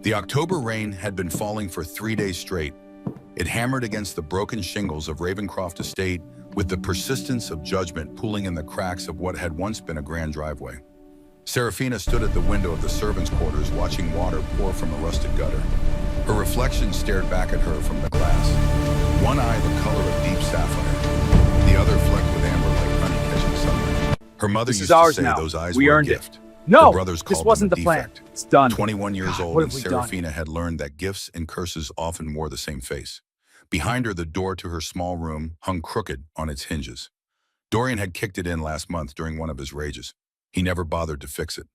The October rain had been falling for 3 days straight. It hammered against the broken shingles of Ravencroft Estate with the persistence of judgment pooling in the cracks of what had once been a grand driveway. Serafina stood at the window of the servants' quarters watching water pour from a rusted gutter. Her reflection stared back at her from the glass. One eye the color of deep sapphire, the other flecked with amber like honey catching sunlight. Her mother used to say those eyes were a gift. No, her brothers called this wasn't them a the plan. defect. It's done. 21 years God, old, what and have we done? Serafina had learned that gifts and curses often wore the same face. Behind her, the door to her small room hung crooked on its hinges. Dorian had kicked it in last month during one of his rages. He never bothered to fix it.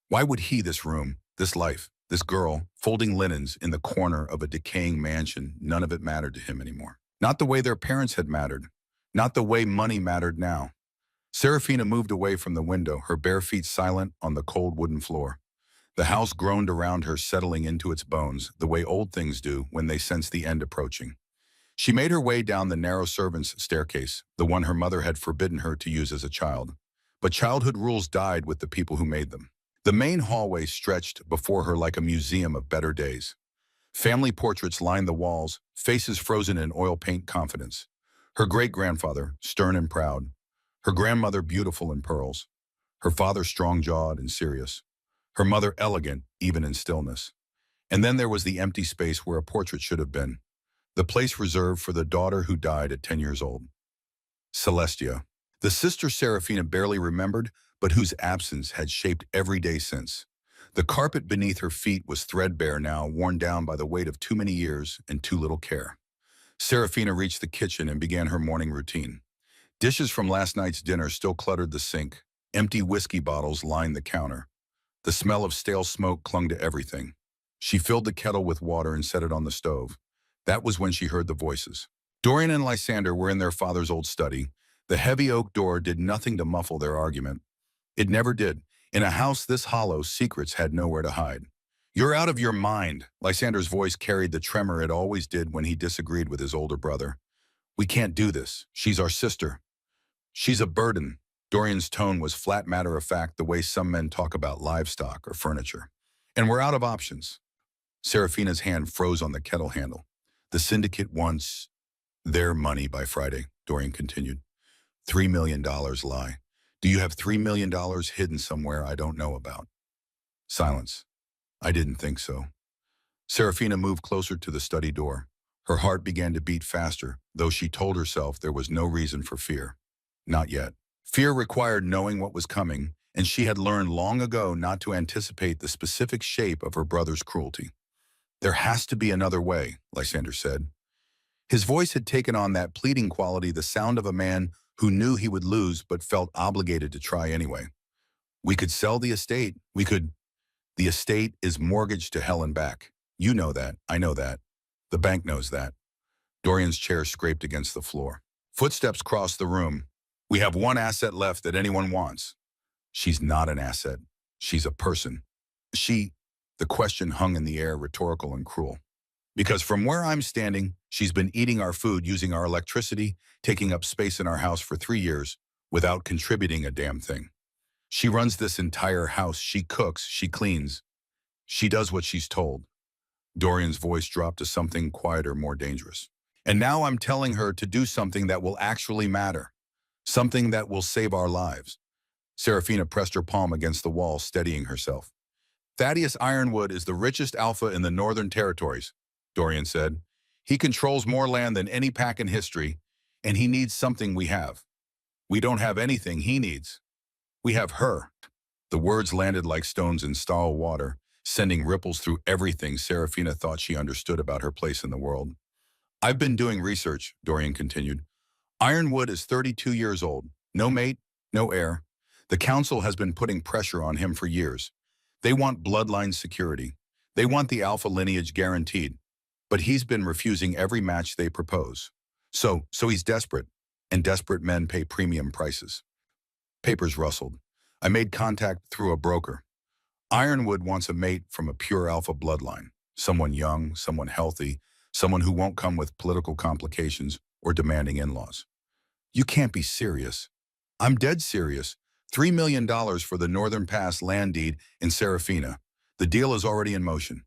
Why would he, this room, this life, this girl, folding linens in the corner of a decaying mansion, none of it mattered to him anymore. Not the way their parents had mattered. Not the way money mattered now. Serafina moved away from the window, her bare feet silent on the cold wooden floor. The house groaned around her, settling into its bones, the way old things do when they sense the end approaching. She made her way down the narrow servants' staircase, the one her mother had forbidden her to use as a child. But childhood rules died with the people who made them. The main hallway stretched before her like a museum of better days. Family portraits lined the walls, faces frozen in oil paint confidence. Her great-grandfather, stern and proud. Her grandmother, beautiful in pearls. Her father, strong-jawed and serious. Her mother, elegant, even in stillness. And then there was the empty space where a portrait should have been. The place reserved for the daughter who died at 10 years old. Celestia. The sister Serafina barely remembered, but whose absence had shaped every day since. The carpet beneath her feet was threadbare now, worn down by the weight of too many years and too little care. Serafina reached the kitchen and began her morning routine. Dishes from last night's dinner still cluttered the sink. Empty whiskey bottles lined the counter. The smell of stale smoke clung to everything. She filled the kettle with water and set it on the stove. That was when she heard the voices. Dorian and Lysander were in their father's old study. The heavy oak door did nothing to muffle their argument. It never did. In a house this hollow, secrets had nowhere to hide. "You're out of your mind." Lysander's voice carried the tremor it always did when he disagreed with his older brother. "We can't do this. She's our sister." "She's a burden." Dorian's tone was flat matter-of-fact, the way some men talk about livestock or furniture. "And we're out of options." Serafina's hand froze on the kettle handle. "The syndicate wants their money by Friday," Dorian continued. $3 million lie. "Do you have $3 million hidden somewhere I don't know about?" Silence. "I didn't think so." Serafina moved closer to the study door. Her heart began to beat faster, though she told herself there was no reason for fear. Not yet. Fear required knowing what was coming, and she had learned long ago not to anticipate the specific shape of her brother's cruelty. "There has to be another way," Lysander said. His voice had taken on that pleading quality, the sound of a man who knew he would lose but felt obligated to try anyway. "We could sell the estate. We could—" "The estate is mortgaged to hell and back. You know that. I know that. The bank knows that." Dorian's chair scraped against the floor. Footsteps crossed the room. "We have one asset left that anyone wants." "She's not an asset. She's a person." The question hung in the air, rhetorical and cruel. "Because from where I'm standing, she's been eating our food, using our electricity, taking up space in our house for 3 years, without contributing a damn thing. She runs this entire house. She cooks, she cleans. She does what she's told." Dorian's voice dropped to something quieter, more dangerous. "And now I'm telling her to do something that will actually matter. Something that will save our lives." Serafina pressed her palm against the wall, steadying herself. "Thaddeus Ironwood is the richest alpha in the Northern Territories," Dorian said. "He controls more land than any pack in history, and he needs something we have. We don't have anything he needs. We have her." The words landed like stones in stale water, sending ripples through everything Serafina thought she understood about her place in the world. "I've been doing research," Dorian continued. "Ironwood is 32 years old. No mate, no heir. The council has been putting pressure on him for years. They want bloodline security. They want the alpha lineage guaranteed. But he's been refusing every match they propose. So he's desperate, and desperate men pay premium prices." Papers rustled. "I made contact through a broker. Ironwood wants a mate from a pure alpha bloodline. Someone young, someone healthy, someone who won't come with political complications or demanding in-laws." "You can't be serious." "I'm dead serious. $3 million for the Northern Pass land deed in Serafina. The deal is already in motion.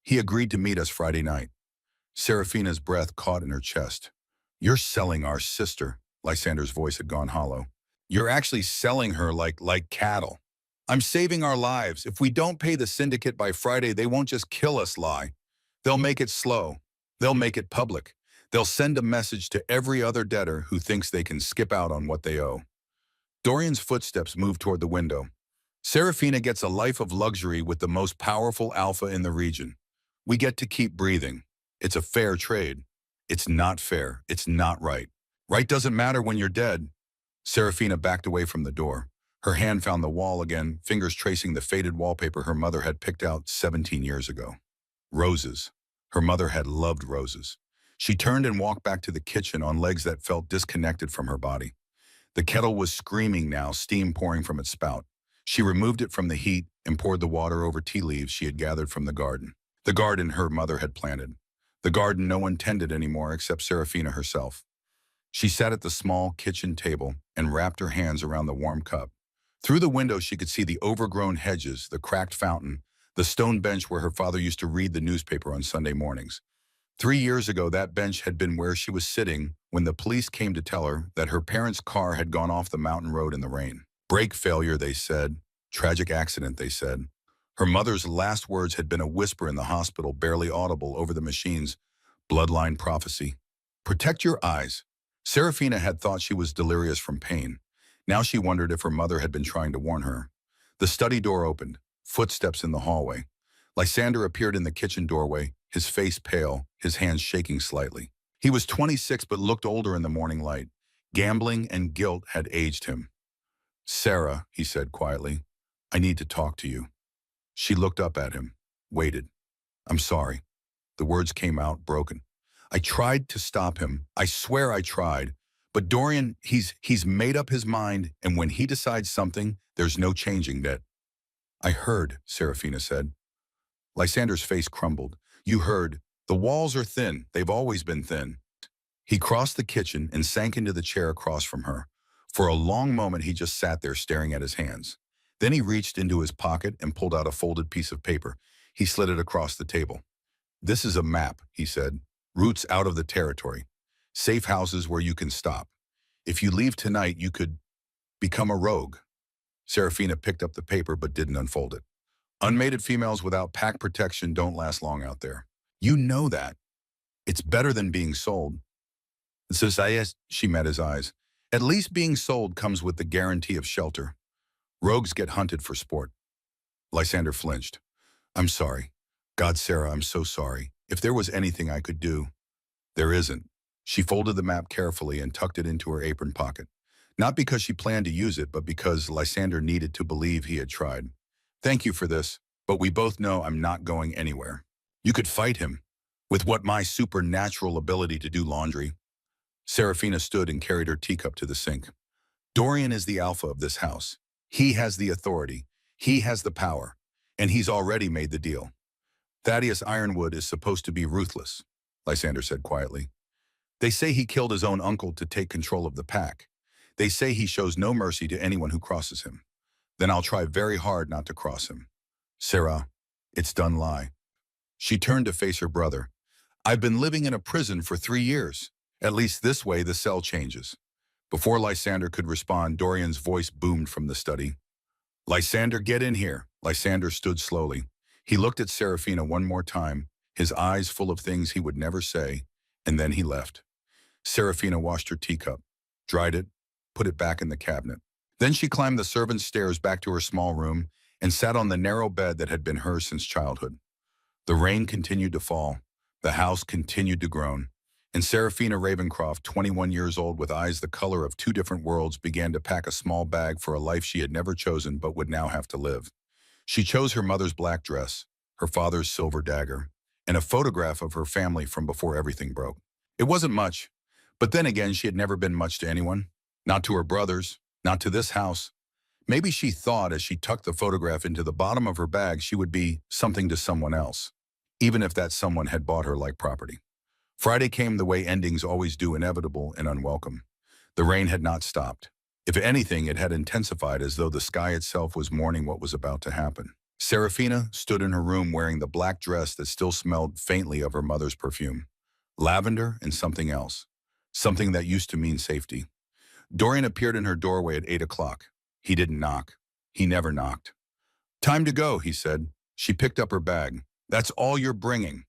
He agreed to meet us Friday night. Serafina's breath caught in her chest. You're selling our sister. Lysander's voice had gone hollow. You're actually selling her like cattle. I'm saving our lives. If we don't pay the syndicate by Friday, they won't just kill us, Ly. They'll make it slow. They'll make it public. They'll send a message to every other debtor who thinks they can skip out on what they owe. Dorian's footsteps moved toward the window. Serafina gets a life of luxury with the most powerful alpha in the region. We get to keep breathing. It's a fair trade. It's not fair. It's not right. Right doesn't matter when you're dead. Serafina backed away from the door. Her hand found the wall again, fingers tracing the faded wallpaper her mother had picked out 17 years ago. Roses. Her mother had loved roses. She turned and walked back to the kitchen on legs that felt disconnected from her body. The kettle was screaming now, steam pouring from its spout. She removed it from the heat and poured the water over tea leaves she had gathered from the garden. The garden her mother had planted. The garden no one tended anymore except Serafina herself. She sat at the small kitchen table and wrapped her hands around the warm cup. Through the window she could see the overgrown hedges, the cracked fountain, the stone bench where her father used to read the newspaper on Sunday mornings. 3 years ago, that bench had been where she was sitting when the police came to tell her that her parents' car had gone off the mountain road in the rain. Brake failure, they said. Tragic accident, they said. Her mother's last words had been a whisper in the hospital, barely audible over the machines. Bloodline prophecy. Protect your eyes. Serafina had thought she was delirious from pain. Now she wondered if her mother had been trying to warn her. The study door opened. Footsteps in the hallway. Lysander appeared in the kitchen doorway, his face pale, his hands shaking slightly. He was 26 but looked older in the morning light. Gambling and guilt had aged him. Sarah, he said quietly, I need to talk to you. She looked up at him, waited. I'm sorry. The words came out broken. I tried to stop him. I swear I tried. But Dorian, he's made up his mind, and when he decides something, there's no changing that. I heard, Serafina said. Lysander's face crumbled. You heard. The walls are thin. They've always been thin. He crossed the kitchen and sank into the chair across from her. For a long moment, he just sat there staring at his hands. Then he reached into his pocket and pulled out a folded piece of paper. He slid it across the table. This is a map, he said. Routes out of the territory. Safe houses where you can stop. If you leave tonight, you could become a rogue. Serafina picked up the paper but didn't unfold it. Unmated females without pack protection don't last long out there. You know that. It's better than being sold. So she met his eyes. At least being sold comes with the guarantee of shelter. Rogues get hunted for sport. Lysander flinched. I'm sorry. God, Sarah, I'm so sorry. If there was anything I could do. There isn't. She folded the map carefully and tucked it into her apron pocket. Not because she planned to use it, but because Lysander needed to believe he had tried. Thank you for this, but we both know I'm not going anywhere. You could fight him. With what my supernatural ability to do laundry. Serafina stood and carried her teacup to the sink. Dorian is the alpha of this house. He has the authority. He has the power. And he's already made the deal. Thaddeus Ironwood is supposed to be ruthless, Lysander said quietly. They say he killed his own uncle to take control of the pack. They say he shows no mercy to anyone who crosses him. Then I'll try very hard not to cross him. Sarah, it's done, Ly. She turned to face her brother. I've been living in a prison for 3 years. At least this way the cell changes. Before Lysander could respond, Dorian's voice boomed from the study. Lysander, get in here. Lysander stood slowly. He looked at Serafina one more time, his eyes full of things he would never say, and then he left. Serafina washed her teacup, dried it, put it back in the cabinet. Then she climbed the servant's stairs back to her small room and sat on the narrow bed that had been hers since childhood. The rain continued to fall. The house continued to groan. And Serafina Ravencroft, 21 years old with eyes the color of 2 different worlds, began to pack a small bag for a life she had never chosen but would now have to live. She chose her mother's black dress, her father's silver dagger, and a photograph of her family from before everything broke. It wasn't much, but then again she had never been much to anyone. Not to her brothers, not to this house. Maybe she thought as she tucked the photograph into the bottom of her bag she would be something to someone else, even if that someone had bought her like property. Friday came the way endings always do, inevitable and unwelcome. The rain had not stopped. If anything, it had intensified as though the sky itself was mourning what was about to happen. Serafina stood in her room wearing the black dress that still smelled faintly of her mother's perfume. Lavender and something else. Something that used to mean safety. Dorian appeared in her doorway at 8 o'clock. He didn't knock. He never knocked. "Time to go," he said. She picked up her bag. "That's all you're bringing."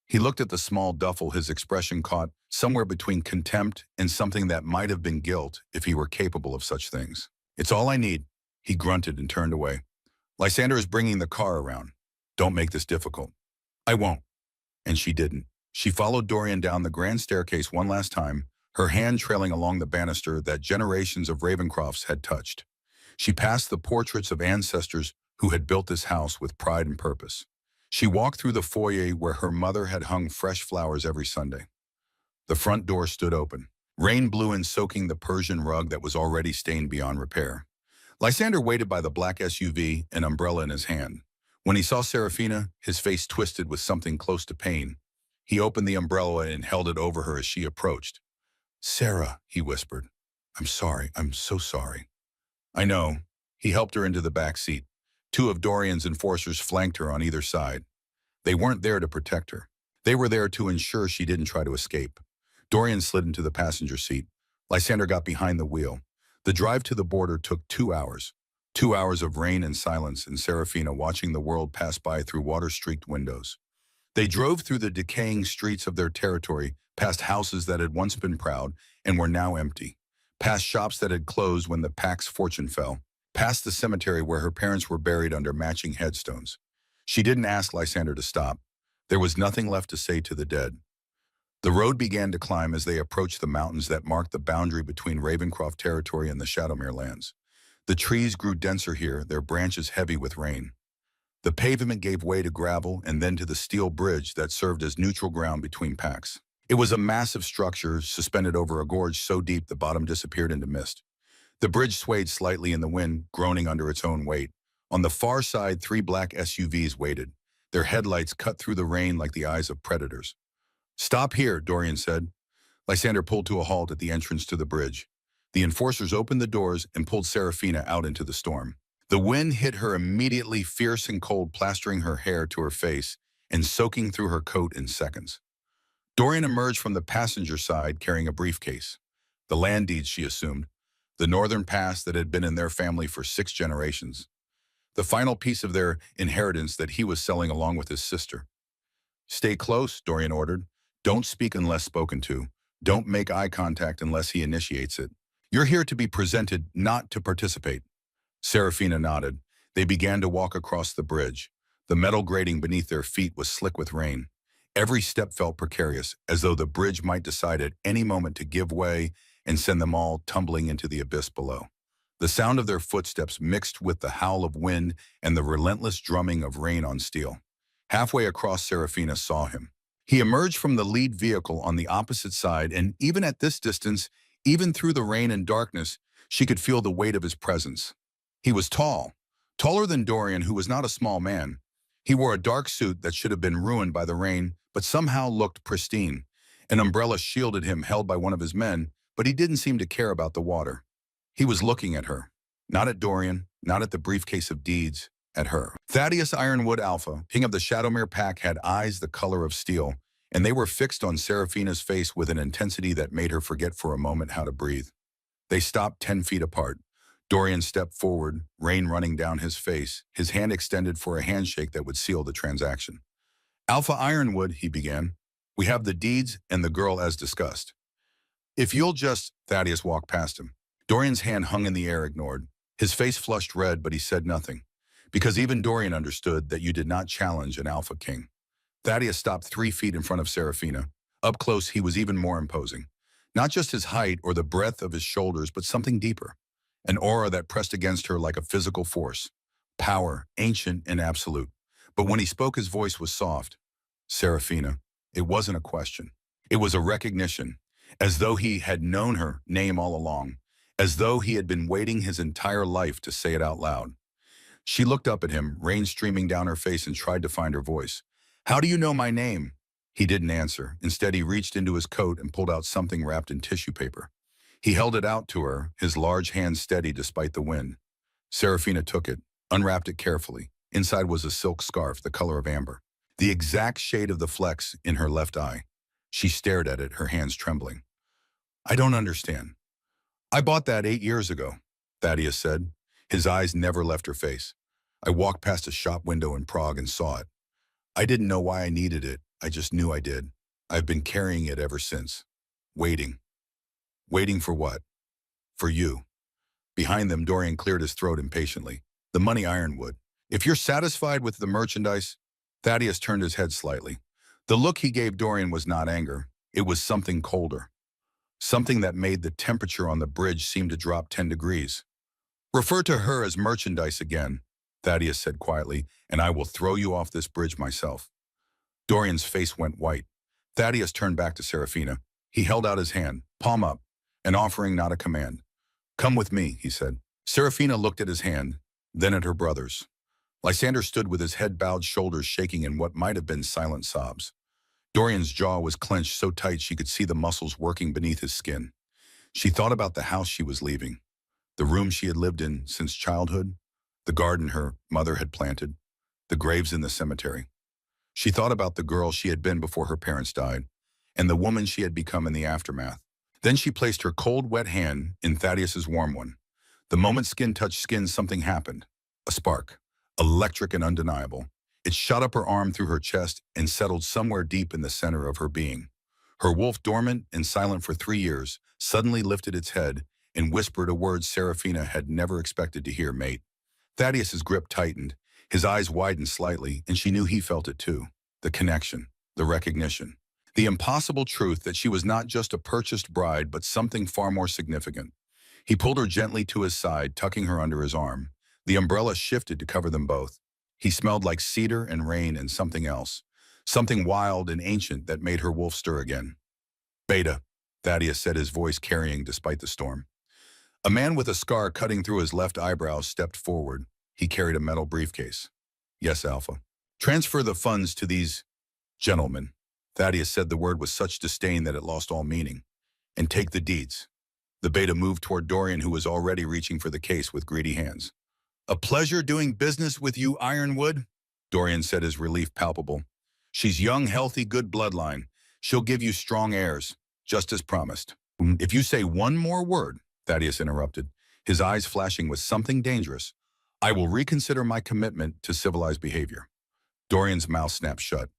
He looked at the small duffel, his expression caught somewhere between contempt and something that might have been guilt if he were capable of such things. "It's all I need," he grunted and turned away. "Lysander is bringing the car around. Don't make this difficult." "I won't." And she didn't. She followed Dorian down the grand staircase one last time, her hand trailing along the banister that generations of Ravencrofts had touched. She passed the portraits of ancestors who had built this house with pride and purpose. She walked through the foyer where her mother had hung fresh flowers every Sunday. The front door stood open. Rain blew in, soaking the Persian rug that was already stained beyond repair. Lysander waited by the black SUV, an umbrella in his hand. When he saw Serafina, his face twisted with something close to pain. He opened the umbrella and held it over her as she approached. "Sarah," he whispered. "I'm sorry. I'm so sorry." "I know." He helped her into the back seat. Two of Dorian's enforcers flanked her on either side. They weren't there to protect her. They were there to ensure she didn't try to escape. Dorian slid into the passenger seat. Lysander got behind the wheel. The drive to the border took 2 hours. 2 hours of rain and silence, and Serafina watching the world pass by through water-streaked windows. They drove through the decaying streets of their territory, past houses that had once been proud and were now empty, past shops that had closed when the pack's fortune fell, past the cemetery where her parents were buried under matching headstones. She didn't ask Lysander to stop. There was nothing left to say to the dead. The road began to climb as they approached the mountains that marked the boundary between Ravencroft territory and the Shadowmere lands. The trees grew denser here, their branches heavy with rain. The pavement gave way to gravel and then to the steel bridge that served as neutral ground between packs. It was a massive structure suspended over a gorge so deep the bottom disappeared into mist. The bridge swayed slightly in the wind, groaning under its own weight. On the far side, 3 black SUVs waited, their headlights cut through the rain like the eyes of predators. "Stop here," Dorian said. Lysander pulled to a halt at the entrance to the bridge. The enforcers opened the doors and pulled Serafina out into the storm. The wind hit her immediately, fierce and cold, plastering her hair to her face and soaking through her coat in seconds. Dorian emerged from the passenger side carrying a briefcase. The land deeds, she assumed. The northern past that had been in their family for 6 generations. The final piece of their inheritance that he was selling along with his sister. "Stay close," Dorian ordered. "Don't speak unless spoken to. Don't make eye contact unless he initiates it. You're here to be presented, not to participate." Serafina nodded. They began to walk across the bridge. The metal grating beneath their feet was slick with rain. Every step felt precarious, as though the bridge might decide at any moment to give way and send them all tumbling into the abyss below. The sound of their footsteps mixed with the howl of wind and the relentless drumming of rain on steel. Halfway across, Serafina saw him. He emerged from the lead vehicle on the opposite side, and even at this distance, even through the rain and darkness, she could feel the weight of his presence. He was tall, taller than Dorian, who was not a small man. He wore a dark suit that should have been ruined by the rain, but somehow looked pristine. An umbrella shielded him, held by one of his men, but he didn't seem to care about the water. He was looking at her. Not at Dorian, not at the briefcase of deeds, at her. Thaddeus Ironwood Alpha, king of the Shadowmere pack, had eyes the color of steel, and they were fixed on Serafina's face with an intensity that made her forget for a moment how to breathe. They stopped 10 feet apart. Dorian stepped forward, rain running down his face, his hand extended for a handshake that would seal the transaction. "Alpha Ironwood," he began. "We have the deeds and the girl as discussed. If you'll just—" Thaddeus walked past him. Dorian's hand hung in the air, ignored. His face flushed red, but he said nothing. Because even Dorian understood that you did not challenge an Alpha King. Thaddeus stopped 3 feet in front of Serafina. Up close, he was even more imposing. Not just his height or the breadth of his shoulders, but something deeper. An aura that pressed against her like a physical force. Power, ancient and absolute. But when he spoke, his voice was soft. "Serafina." It wasn't a question. It was a recognition, as though he had known her name all along, as though he had been waiting his entire life to say it out loud. She looked up at him, rain streaming down her face, and tried to find her voice. "How do you know my name?" He didn't answer. Instead, he reached into his coat and pulled out something wrapped in tissue paper. He held it out to her, his large hand steady despite the wind. Serafina took it, unwrapped it carefully. Inside was a silk scarf, the color of amber, the exact shade of the flecks in her left eye. She stared at it, her hands trembling. I don't understand. I bought that 8 years ago, Thaddeus said. His eyes never left her face. I walked past a shop window in Prague and saw it. I didn't know why I needed it. I just knew I did. I've been carrying it ever since. Waiting. Waiting for what? For you. Behind them, Dorian cleared his throat impatiently. The money Ironwood. If you're satisfied with the merchandise, Thaddeus turned his head slightly. The look he gave Dorian was not anger. It was something colder. Something that made the temperature on the bridge seem to drop 10 degrees. Refer to her as merchandise again, Thaddeus said quietly, and I will throw you off this bridge myself. Dorian's face went white. Thaddeus turned back to Serafina. He held out his hand, palm up, an offering, not a command. Come with me, he said. Serafina looked at his hand, then at her brother's. Lysander stood with his head bowed, shoulders shaking in what might have been silent sobs. Dorian's jaw was clenched so tight she could see the muscles working beneath his skin. She thought about the house she was leaving, the room she had lived in since childhood, the garden her mother had planted, the graves in the cemetery. She thought about the girl she had been before her parents died, and the woman she had become in the aftermath. Then she placed her cold, wet hand in Thaddeus's warm one. The moment skin touched skin, something happened. A spark, electric and undeniable. It shot up her arm through her chest and settled somewhere deep in the center of her being. Her wolf, dormant and silent for 3 years, suddenly lifted its head and whispered a word Serafina had never expected to hear, mate. Thaddeus's grip tightened. His eyes widened slightly, and she knew he felt it too. The connection, the recognition. The impossible truth that she was not just a purchased bride, but something far more significant. He pulled her gently to his side, tucking her under his arm. The umbrella shifted to cover them both. He smelled like cedar and rain and something else. Something wild and ancient that made her wolf stir again. Beta, Thaddeus said, his voice carrying despite the storm. A man with a scar cutting through his left eyebrow stepped forward. He carried a metal briefcase. Yes, Alpha. Transfer the funds to these gentlemen. Thaddeus said the word with such disdain that it lost all meaning. And take the deeds. The beta moved toward Dorian, who was already reaching for the case with greedy hands. A pleasure doing business with you, Ironwood, Dorian said, his relief palpable. She's young, healthy, good bloodline. She'll give you strong heirs, just as promised. If you say one more word, Thaddeus interrupted, his eyes flashing with something dangerous, I will reconsider my commitment to civilized behavior. Dorian's mouth snapped shut.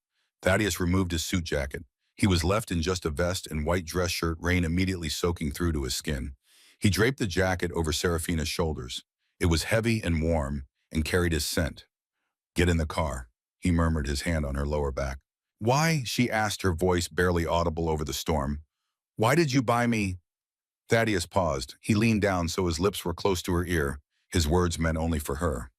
Thaddeus removed his suit jacket. He was left in just a vest and white dress shirt, rain immediately soaking through to his skin. He draped the jacket over Serafina's shoulders. It was heavy and warm and carried his scent. Get in the car, he murmured, his hand on her lower back. Why, she asked, her voice barely audible over the storm. Why did you buy me? Thaddeus paused. He leaned down so his lips were close to her ear. His words meant only for her.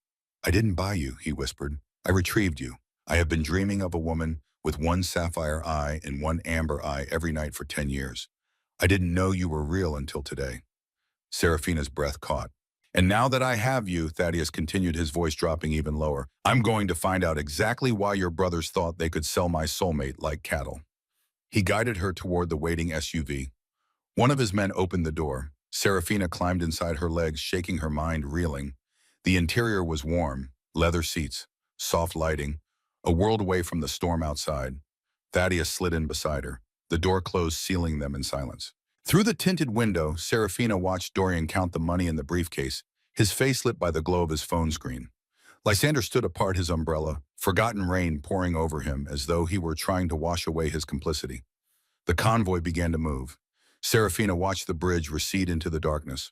I didn't buy you, he whispered. I retrieved you. I have been dreaming of a woman with one sapphire eye and one amber eye every night for 10 years. I didn't know you were real until today. Serafina's breath caught. And now that I have you, Thaddeus continued, his voice dropping even lower, I'm going to find out exactly why your brothers thought they could sell my soulmate like cattle. He guided her toward the waiting SUV. One of his men opened the door. Serafina climbed inside, her legs shaking, her mind reeling. The interior was warm, leather seats, soft lighting, a world away from the storm outside. Thaddeus slid in beside her. The door closed, sealing them in silence. Through the tinted window, Serafina watched Dorian count the money in the briefcase, his face lit by the glow of his phone screen. Lysander stood apart, his umbrella, forgotten rain pouring over him as though he were trying to wash away his complicity. The convoy began to move. Serafina watched the bridge recede into the darkness,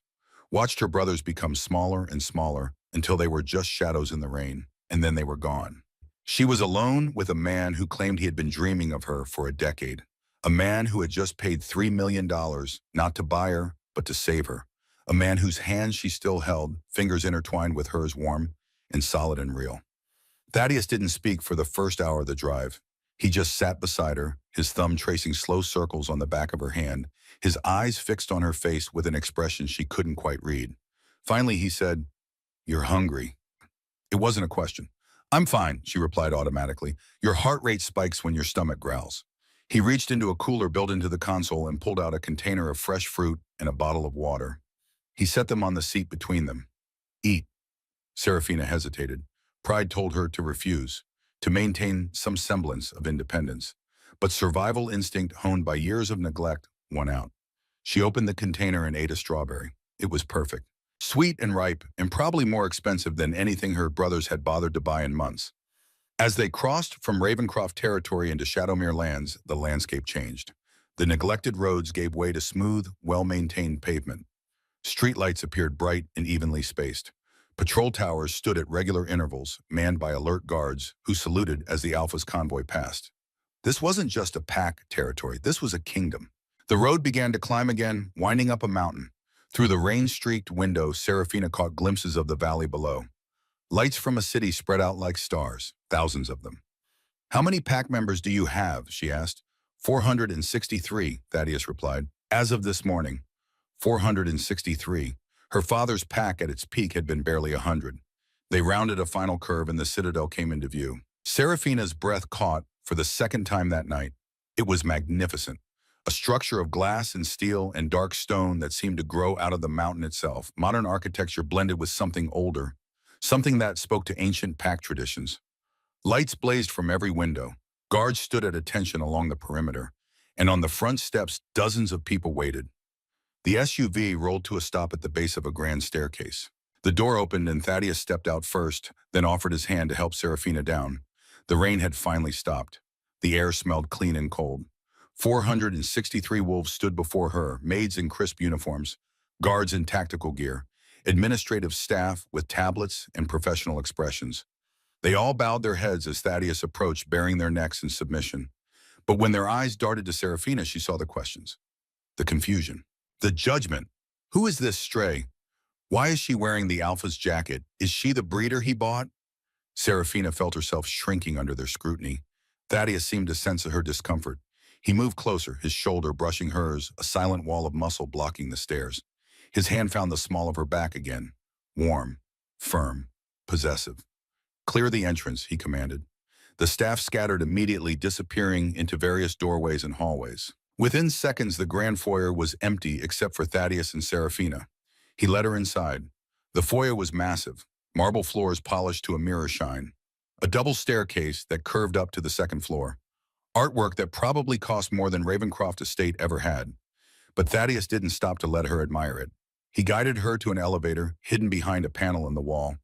watched her brothers become smaller and smaller until they were just shadows in the rain, and then they were gone. She was alone with a man who claimed he had been dreaming of her for a decade. A man who had just paid $3 million, not to buy her, but to save her. A man whose hand she still held, fingers intertwined with hers, warm and solid and real. Thaddeus didn't speak for the first hour of the drive. He just sat beside her, his thumb tracing slow circles on the back of her hand, his eyes fixed on her face with an expression she couldn't quite read. Finally, he said, You're hungry. It wasn't a question. I'm fine, she replied automatically. Your heart rate spikes when your stomach growls. He reached into a cooler built into the console and pulled out a container of fresh fruit and a bottle of water. He set them on the seat between them. Eat. Serafina hesitated. Pride told her to refuse, to maintain some semblance of independence. But survival instinct, honed by years of neglect, won out. She opened the container and ate a strawberry. It was perfect. Sweet and ripe, and probably more expensive than anything her brothers had bothered to buy in months. As they crossed from Ravencroft territory into Shadowmere lands, the landscape changed. The neglected roads gave way to smooth, well-maintained pavement. Streetlights appeared bright and evenly spaced. Patrol towers stood at regular intervals, manned by alert guards who saluted as the Alpha's convoy passed. This wasn't just a pack territory, this was a kingdom. The road began to climb again, winding up a mountain. Through the rain-streaked window, Serafina caught glimpses of the valley below. Lights from a city spread out like stars, thousands of them. "How many pack members do you have?" she asked. 463, Thaddeus replied. "As of this morning." 463. Her father's pack at its peak had been barely 100. They rounded a final curve and the citadel came into view. Serafina's breath caught for the second time that night. It was magnificent. A structure of glass and steel and dark stone that seemed to grow out of the mountain itself. Modern architecture blended with something older, something that spoke to ancient pack traditions. Lights blazed from every window. Guards stood at attention along the perimeter, and on the front steps dozens of people waited. The SUV rolled to a stop at the base of a grand staircase. The door opened and Thaddeus stepped out first, then offered his hand to help Serafina down. The rain had finally stopped. The air smelled clean and cold. 463 wolves stood before her, maids in crisp uniforms, guards in tactical gear, administrative staff with tablets and professional expressions. They all bowed their heads as Thaddeus approached, baring their necks in submission. But when their eyes darted to Serafina, she saw the questions, the confusion, the judgment. Who is this stray? Why is she wearing the Alpha's jacket? Is she the breeder he bought? Serafina felt herself shrinking under their scrutiny. Thaddeus seemed to sense her discomfort. He moved closer, his shoulder brushing hers, a silent wall of muscle blocking the stairs. His hand found the small of her back again. Warm, firm, possessive. "Clear the entrance," he commanded. The staff scattered immediately, disappearing into various doorways and hallways. Within seconds, the grand foyer was empty except for Thaddeus and Serafina. He led her inside. The foyer was massive, marble floors polished to a mirror shine. A double staircase that curved up to the second floor. Artwork that probably cost more than Ravencroft estate ever had. But Thaddeus didn't stop to let her admire it. He guided her to an elevator hidden behind a panel in the wall.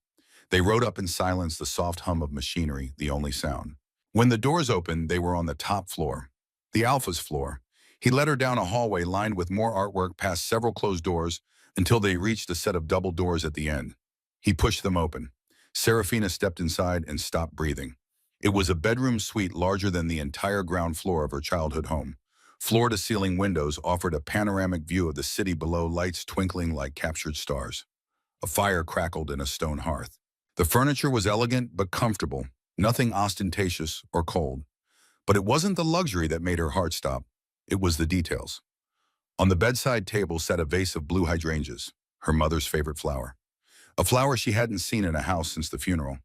They rode up in silence, the soft hum of machinery, the only sound. When the doors opened, they were on the top floor, the Alpha's floor. He led her down a hallway lined with more artwork past several closed doors until they reached a set of double doors at the end. He pushed them open. Serafina stepped inside and stopped breathing. It was a bedroom suite larger than the entire ground floor of her childhood home. Floor-to-ceiling windows offered a panoramic view of the city below, lights twinkling like captured stars. A fire crackled in a stone hearth. The furniture was elegant but comfortable, nothing ostentatious or cold. But it wasn't the luxury that made her heart stop. It was the details. On the bedside table sat a vase of blue hydrangeas, her mother's favorite flower. A flower she hadn't seen in a house since the funeral.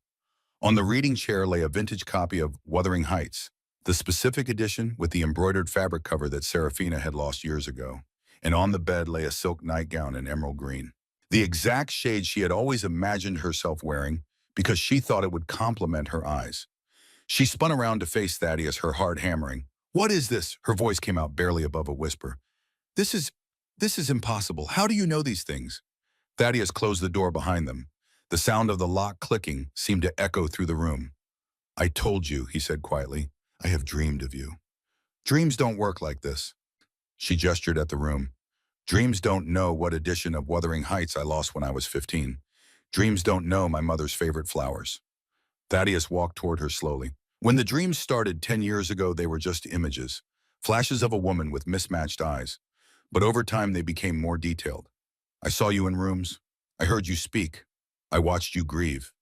On the reading chair lay a vintage copy of Wuthering Heights, the specific edition with the embroidered fabric cover that Serafina had lost years ago. And on the bed lay a silk nightgown in emerald green. The exact shade she had always imagined herself wearing because she thought it would complement her eyes. She spun around to face Thaddeus, her heart hammering. "What is this?" Her voice came out barely above a whisper. This is impossible. How do you know these things?" Thaddeus closed the door behind them. The sound of the lock clicking seemed to echo through the room. "I told you," he said quietly. "I have dreamed of you." "Dreams don't work like this." She gestured at the room. "Dreams don't know what edition of Wuthering Heights I lost when I was 15. Dreams don't know my mother's favorite flowers." Thaddeus walked toward her slowly. "When the dreams started 10 years ago, they were just images, flashes of a woman with mismatched eyes. But over time, they became more detailed. I saw you in rooms. I heard you speak. I watched you grieve."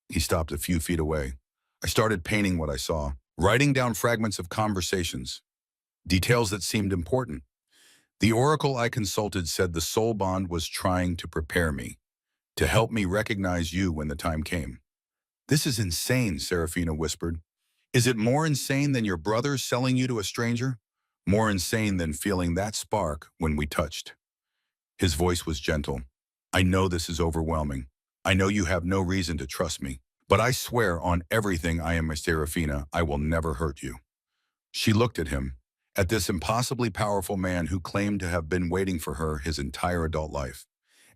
He stopped a few feet away. "I started painting what I saw, writing down fragments of conversations, details that seemed important. The oracle I consulted said the soul bond was trying to prepare me, to help me recognize you when the time came." "This is insane," Serafina whispered. "Is it more insane than your brother selling you to a stranger? More insane than feeling that spark when we touched?" His voice was gentle. "I know this is overwhelming. I know you have no reason to trust me. But I swear on everything I am, Miss Serafina, I will never hurt you. She looked at him, at this impossibly powerful man who claimed to have been waiting for her his entire adult life,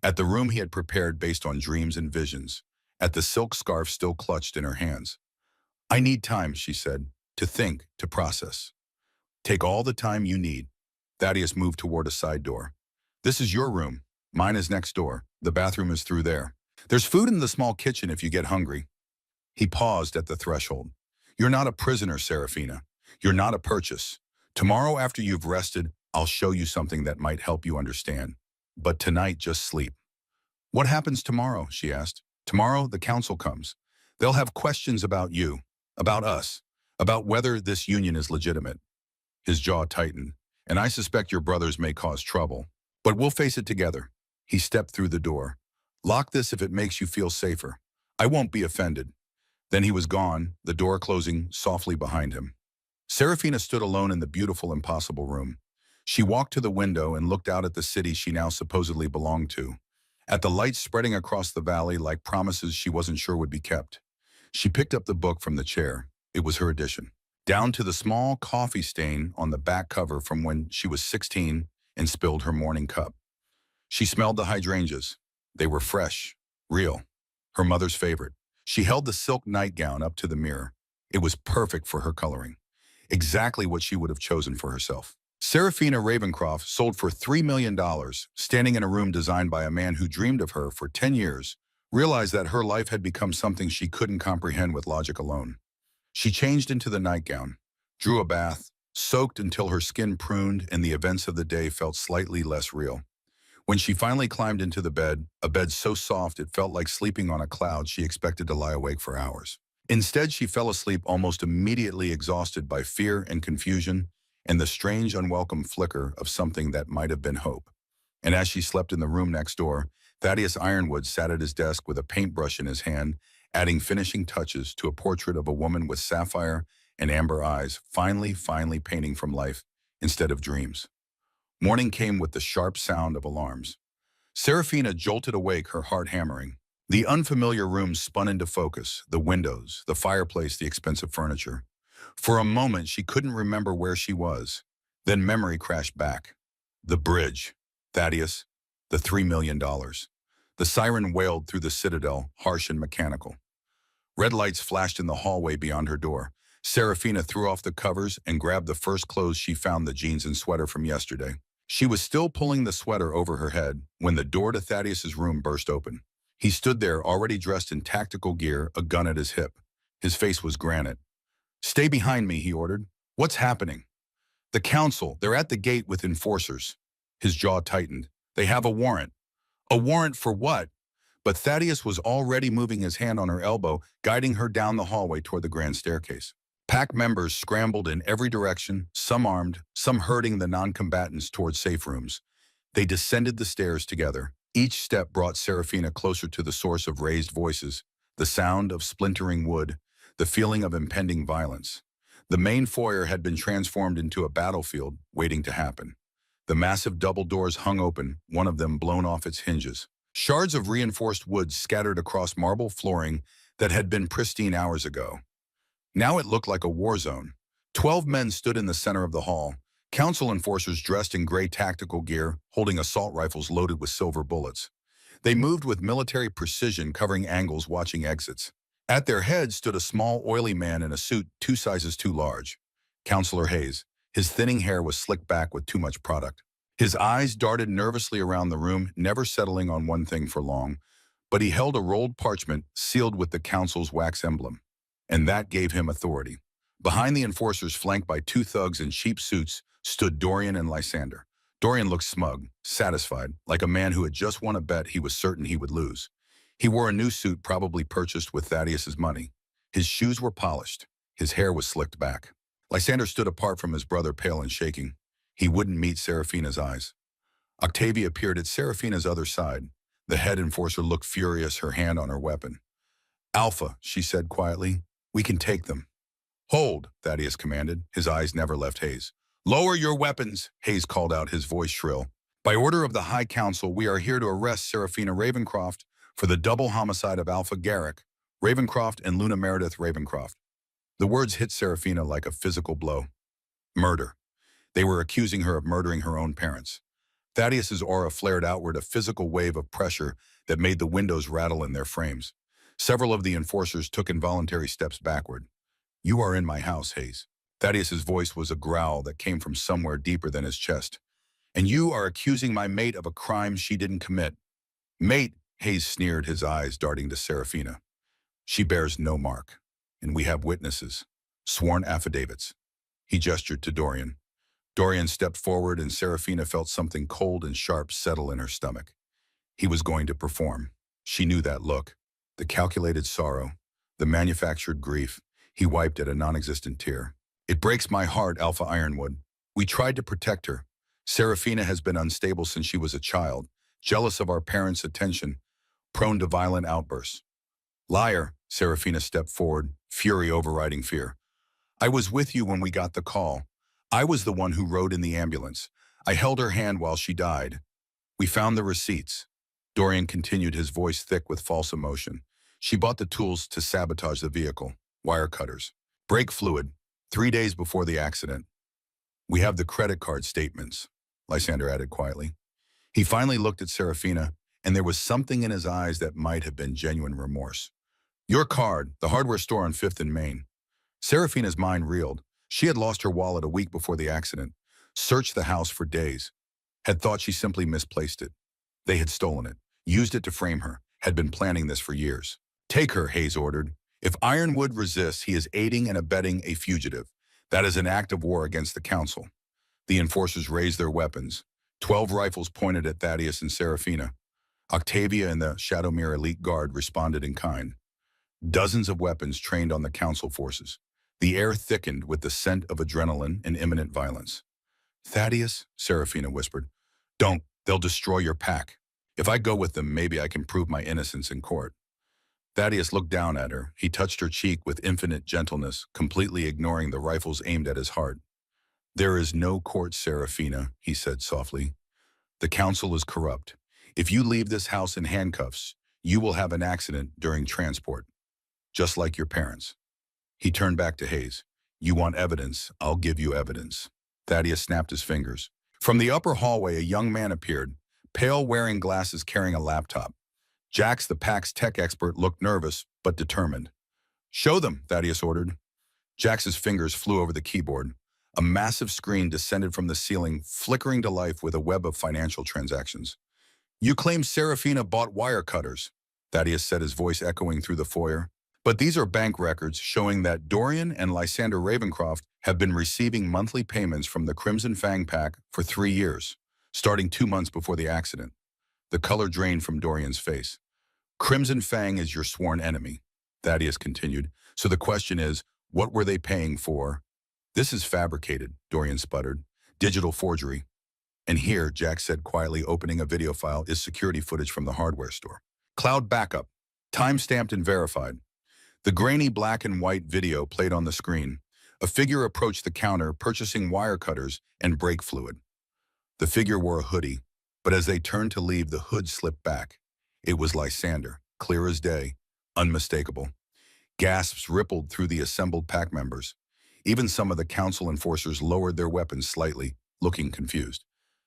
at the room he had prepared based on dreams and visions, at the silk scarf still clutched in her hands. I need time, she said, to think, to process. Take all the time you need. Thaddeus moved toward a side door. This is your room. Mine is next door. The bathroom is through there. There's food in the small kitchen if you get hungry. He paused at the threshold. You're not a prisoner, Serafina. You're not a purchase. Tomorrow after you've rested, I'll show you something that might help you understand. But tonight, just sleep. What happens tomorrow? She asked. Tomorrow, the council comes. They'll have questions about you, about us, about whether this union is legitimate. His jaw tightened. And I suspect your brothers may cause trouble. But we'll face it together. He stepped through the door. Lock this if it makes you feel safer. I won't be offended. Then he was gone, the door closing softly behind him. Serafina stood alone in the beautiful, impossible room. She walked to the window and looked out at the city she now supposedly belonged to, at the lights spreading across the valley like promises she wasn't sure would be kept. She picked up the book from the chair. It was her edition. Down to the small coffee stain on the back cover from when she was 16 and spilled her morning cup. She smelled the hydrangeas. They were fresh, real, her mother's favorite. She held the silk nightgown up to the mirror. It was perfect for her coloring. Exactly what she would have chosen for herself. Serafina Ravencroft sold for $3 million, standing in a room designed by a man who dreamed of her for 10 years, realized that her life had become something she couldn't comprehend with logic alone. She changed into the nightgown, drew a bath, soaked until her skin pruned and the events of the day felt slightly less real. When she finally climbed into the bed, a bed so soft it felt like sleeping on a cloud she expected to lie awake for hours. Instead, she fell asleep almost immediately, exhausted by fear and confusion and the strange, unwelcome flicker of something that might have been hope. And as she slept in the room next door, Thaddeus Ironwood sat at his desk with a paintbrush in his hand, adding finishing touches to a portrait of a woman with sapphire and amber eyes, finally painting from life instead of dreams. Morning came with the sharp sound of alarms. Serafina jolted awake, her heart hammering. The unfamiliar room spun into focus, the windows, the fireplace, the expensive furniture. For a moment, she couldn't remember where she was. Then memory crashed back. The bridge. Thaddeus. The $3 million. The siren wailed through the citadel, harsh and mechanical. Red lights flashed in the hallway beyond her door. Serafina threw off the covers and grabbed the first clothes she found, the jeans and sweater from yesterday. She was still pulling the sweater over her head when the door to Thaddeus's room burst open. He stood there, already dressed in tactical gear, a gun at his hip. His face was granite. "Stay behind me," he ordered. "What's happening?" "The council. They're at the gate with enforcers." His jaw tightened. "They have a warrant." "A warrant for what?" But Thaddeus was already moving, his hand on her elbow, guiding her down the hallway toward the grand staircase. Pack members scrambled in every direction, some armed, some herding the non-combatants toward safe rooms. They descended the stairs together. Each step brought Serafina closer to the source of raised voices, the sound of splintering wood, the feeling of impending violence. The main foyer had been transformed into a battlefield waiting to happen. The massive double doors hung open, one of them blown off its hinges. Shards of reinforced wood scattered across marble flooring that had been pristine hours ago. Now it looked like a war zone. 12 men stood in the center of the hall, council enforcers dressed in gray tactical gear, holding assault rifles loaded with silver bullets. They moved with military precision, covering angles, watching exits. At their head stood a small, oily man in a suit 2 sizes too large. Councillor Hayes. His thinning hair was slicked back with too much product. His eyes darted nervously around the room, never settling on one thing for long, but he held a rolled parchment sealed with the council's wax emblem. And that gave him authority. Behind the enforcers, flanked by 2 thugs in cheap suits, stood Dorian and Lysander. Dorian looked smug, satisfied, like a man who had just won a bet he was certain he would lose. He wore a new suit probably purchased with Thaddeus's money. His shoes were polished. His hair was slicked back. Lysander stood apart from his brother, pale and shaking. He wouldn't meet Serafina's eyes. Octavia appeared at Serafina's other side. The head enforcer looked furious, her hand on her weapon. "Alpha," she said quietly. "We can take them." "Hold," Thaddeus commanded. His eyes never left Hayes. "Lower your weapons," Hayes called out, his voice shrill. "By order of the High Council, we are here to arrest Serafina Ravencroft for the double homicide of Alpha Garrick, Ravencroft and Luna Meredith Ravencroft. The words hit Serafina like a physical blow. Murder. They were accusing her of murdering her own parents. Thaddeus's aura flared outward, a physical wave of pressure that made the windows rattle in their frames. Several of the enforcers took involuntary steps backward. "You are in my house, Hayes." Thaddeus's voice was a growl that came from somewhere deeper than his chest. "And you are accusing my mate of a crime she didn't commit." "Mate," Hayes sneered, his eyes darting to Serafina. "She bears no mark, and we have witnesses, sworn affidavits." He gestured to Dorian. Dorian stepped forward, and Serafina felt something cold and sharp settle in her stomach. He was going to perform. She knew that look. The calculated sorrow, the manufactured grief. He wiped at a non-existent tear. "It breaks my heart, Alpha Ironwood. We tried to protect her. Serafina has been unstable since she was a child, jealous of our parents' attention, prone to violent outbursts." "Liar," Serafina stepped forward, fury overriding fear. "I was with you when we got the call. I was the one who rode in the ambulance. I held her hand while she died. We found the receipts." Dorian continued, his voice thick with false emotion. "She bought the tools to sabotage the vehicle, wire cutters, brake fluid, 3 days before the accident. We have the credit card statements," Lysander added quietly. He finally looked at Serafina, and there was something in his eyes that might have been genuine remorse. "Your card, the hardware store on 5th and Main." Serafina's mind reeled. She had lost her wallet a week before the accident, searched the house for days, had thought she simply misplaced it. They had stolen it, used it to frame her, had been planning this for years. "Take her," Hayes ordered. "If Ironwood resists, he is aiding and abetting a fugitive. That is an act of war against the council." The enforcers raised their weapons. 12 rifles pointed at Thaddeus and Serafina. Octavia and the Shadowmere Elite Guard responded in kind. Dozens of weapons trained on the council forces. The air thickened with the scent of adrenaline and imminent violence. "Thaddeus," Serafina whispered, "don't. They'll destroy your pack. If I go with them, maybe I can prove my innocence in court." Thaddeus looked down at her. He touched her cheek with infinite gentleness, completely ignoring the rifles aimed at his heart. "There is no court, Serafina," he said softly. "The council is corrupt. If you leave this house in handcuffs, you will have an accident during transport, just like your parents." He turned back to Hayes. "You want evidence? I'll give you evidence." Thaddeus snapped his fingers. From the upper hallway, a young man appeared, pale, wearing glasses, carrying a laptop. Jax, the pack's tech expert, looked nervous, but determined. "Show them," Thaddeus ordered. Jax's fingers flew over the keyboard. A massive screen descended from the ceiling, flickering to life with a web of financial transactions. "You claim Serafina bought wire cutters," Thaddeus said, his voice echoing through the foyer. "But these are bank records showing that Dorian and Lysander Ravencroft have been receiving monthly payments from the Crimson Fang Pack for 3 years, starting 2 months before the accident." The color drained from Dorian's face. "Crimson Fang is your sworn enemy," Thaddeus continued. "So the question is, what were they paying for?" "This is fabricated," Dorian sputtered. "Digital forgery." "And here," Jack said quietly, opening a video file, "is security footage from the hardware store. Cloud backup, time-stamped and verified." The grainy black and white video played on the screen. A figure approached the counter, purchasing wire cutters and brake fluid. The figure wore a hoodie, but as they turned to leave, the hood slipped back. It was Lysander, clear as day, unmistakable. Gasps rippled through the assembled pack members. Even some of the council enforcers lowered their weapons slightly, looking confused.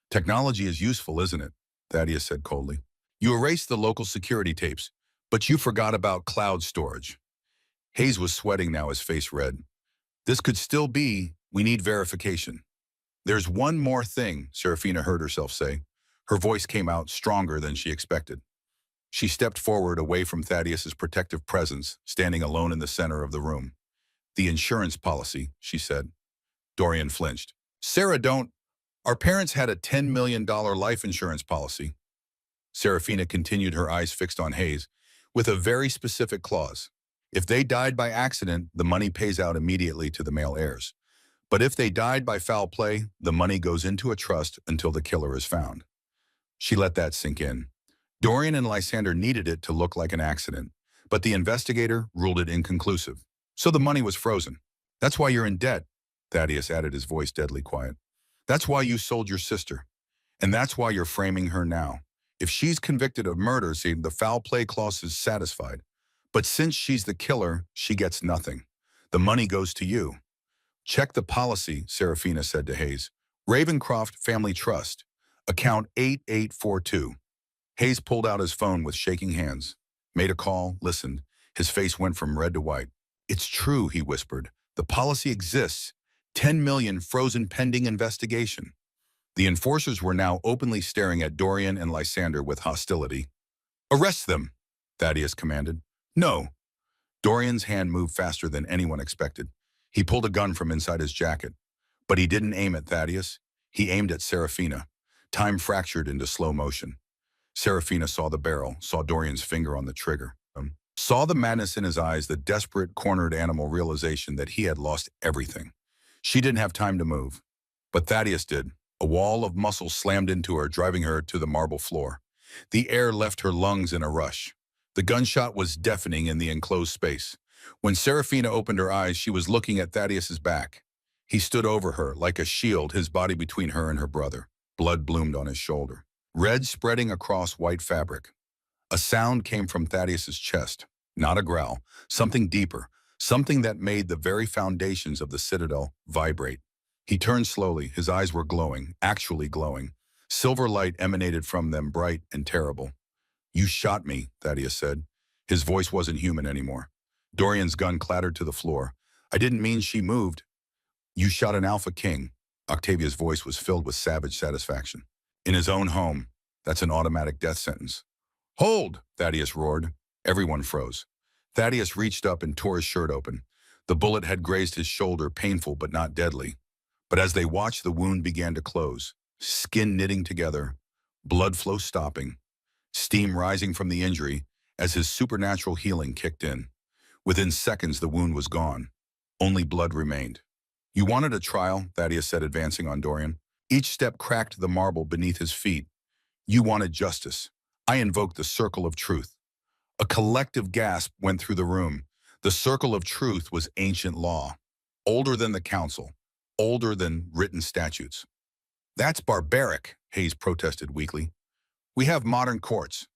"Technology is useful, isn't it?" Thaddeus said coldly. "You erased the local security tapes, but you forgot about cloud storage." Hayes was sweating now, his face red. "This could still be. We need verification." "There's one more thing," Serafina heard herself say. Her voice came out stronger than she expected. She stepped forward, away from Thaddeus's protective presence, standing alone in the center of the room. "The insurance policy," she said. Dorian flinched. "Sarah, don't. Our parents had a $10 million life insurance policy." Serafina continued, her eyes fixed on Hayes, "with a very specific clause. If they died by accident, the money pays out immediately to the male heirs. But if they died by foul play, the money goes into a trust until the killer is found." She let that sink in. Dorian and Lysander needed it to look like an accident, but the investigator ruled it inconclusive. So the money was frozen. "That's why you're in debt," Thaddeus added, his voice deadly quiet. "That's why you sold your sister. And that's why you're framing her now. If she's convicted of murder, see, the foul play clause is satisfied. But since she's the killer, she gets nothing. The money goes to you. Check the policy, Serafina said to Hayes. Ravencroft Family Trust, account 8842. Hayes pulled out his phone with shaking hands, made a call, listened. His face went from red to white. It's true, he whispered. The policy exists. 10 million frozen pending investigation. The enforcers were now openly staring at Dorian and Lysander with hostility. Arrest them, Thaddeus commanded. No. Dorian's hand moved faster than anyone expected. He pulled a gun from inside his jacket. But he didn't aim at Thaddeus. He aimed at Serafina. Time fractured into slow motion. Serafina saw the barrel, saw Dorian's finger on the trigger. Saw the madness in his eyes, the desperate, cornered animal realization that he had lost everything. She didn't have time to move. But Thaddeus did. A wall of muscle slammed into her, driving her to the marble floor. The air left her lungs in a rush. The gunshot was deafening in the enclosed space. When Serafina opened her eyes, she was looking at Thaddeus's back. He stood over her, like a shield, his body between her and her brother. Blood bloomed on his shoulder, red spreading across white fabric. A sound came from Thaddeus's chest, not a growl, something deeper, something that made the very foundations of the citadel vibrate. He turned slowly, his eyes were glowing, actually glowing. Silver light emanated from them, bright and terrible. You shot me, Thaddeus said. His voice wasn't human anymore. Dorian's gun clattered to the floor. I didn't mean she moved. You shot an Alphaking. Octavia's voice was filled with savage satisfaction. In his own home, that's an automatic death sentence. Hold, Thaddeus roared. Everyone froze. Thaddeus reached up and tore his shirt open. The bullet had grazed his shoulder, painful but not deadly. But as they watched, the wound began to close, skin knitting together, blood flow stopping, steam rising from the injury as his supernatural healing kicked in. Within seconds, the wound was gone. Only blood remained. You wanted a trial, Thaddeus said, advancing on Dorian. Each step cracked the marble beneath his feet. You wanted justice. I invoked the circle of truth. A collective gasp went through the room. The circle of truth was ancient law, older than the council, older than written statutes. That's barbaric, Hayes protested weakly. We have modern courts.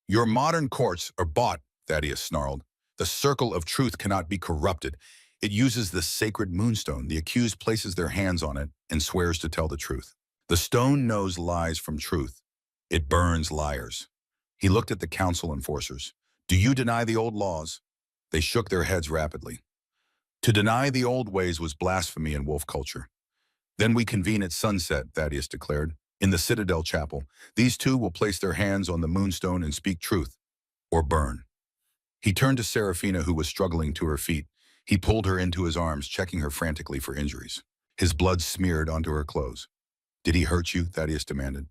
Your modern courts are bought, Thaddeus snarled. The circle of truth cannot be corrupted. It uses the sacred moonstone. The accused places their hands on it and swears to tell the truth. The stone knows lies from truth. It burns liars. He looked at the council enforcers. Do you deny the old laws? They shook their heads rapidly. To deny the old ways was blasphemy in wolf culture. Then we convene at sunset, Thaddeus declared. In the Citadel Chapel, these two will place their hands on the moonstone and speak truth, or burn. He turned to Serafina, who was struggling to her feet. He pulled her into his arms, checking her frantically for injuries. His blood smeared onto her clothes. Did he hurt you? Thaddeus demanded.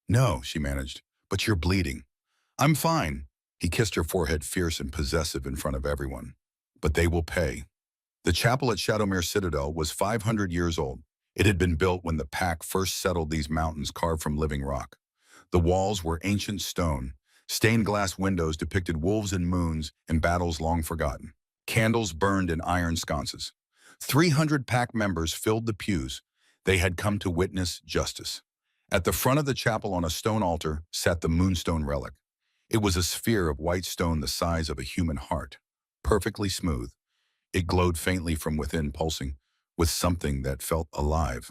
No, she managed, but you're bleeding. I'm fine. He kissed her forehead, fierce and possessive in front of everyone. But they will pay. The chapel at Shadowmere Citadel was 500 years old. It had been built when the pack first settled these mountains carved from living rock. The walls were ancient stone. Stained glass windows depicted wolves and moons and battles long forgotten. Candles burned in iron sconces. 300 pack members filled the pews. They had come to witness justice. At the front of the chapel on a stone altar sat the moonstone relic. It was a sphere of white stone the size of a human heart, perfectly smooth. It glowed faintly from within, pulsing with something that felt alive.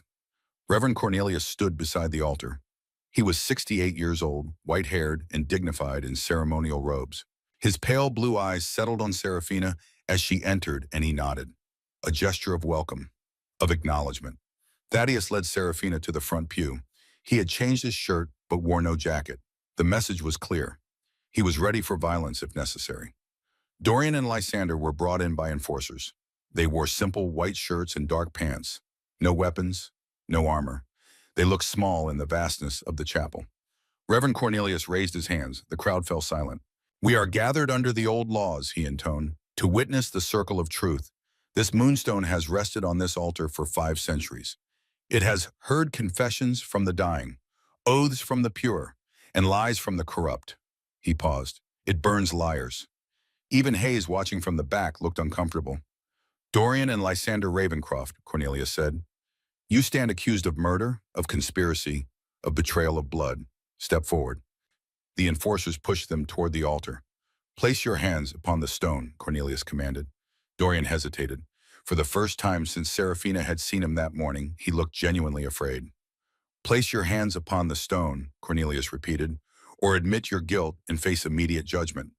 Reverend Cornelius stood beside the altar. He was 68 years old, white-haired and dignified in ceremonial robes. His pale blue eyes settled on Serafina as she entered, and he nodded. A gesture of welcome, of acknowledgement. Thaddeus led Serafina to the front pew. He had changed his shirt, but wore no jacket. The message was clear. He was ready for violence if necessary. Dorian and Lysander were brought in by enforcers. They wore simple white shirts and dark pants. No weapons, no armor. They looked small in the vastness of the chapel. Reverend Cornelius raised his hands. The crowd fell silent. We are gathered under the old laws, he intoned, to witness the circle of truth. This moonstone has rested on this altar for 5 centuries. It has heard confessions from the dying, oaths from the pure, and lies from the corrupt. He paused. It burns liars. Even Hayes, watching from the back, looked uncomfortable. Dorian and Lysander Ravencroft, Cornelius said. You stand accused of murder, of conspiracy, of betrayal of blood. Step forward. The enforcers pushed them toward the altar. Place your hands upon the stone, Cornelius commanded. Dorian hesitated. For the first time since Serafina had seen him that morning, he looked genuinely afraid. Place your hands upon the stone, Cornelius repeated, or admit your guilt and face immediate judgment.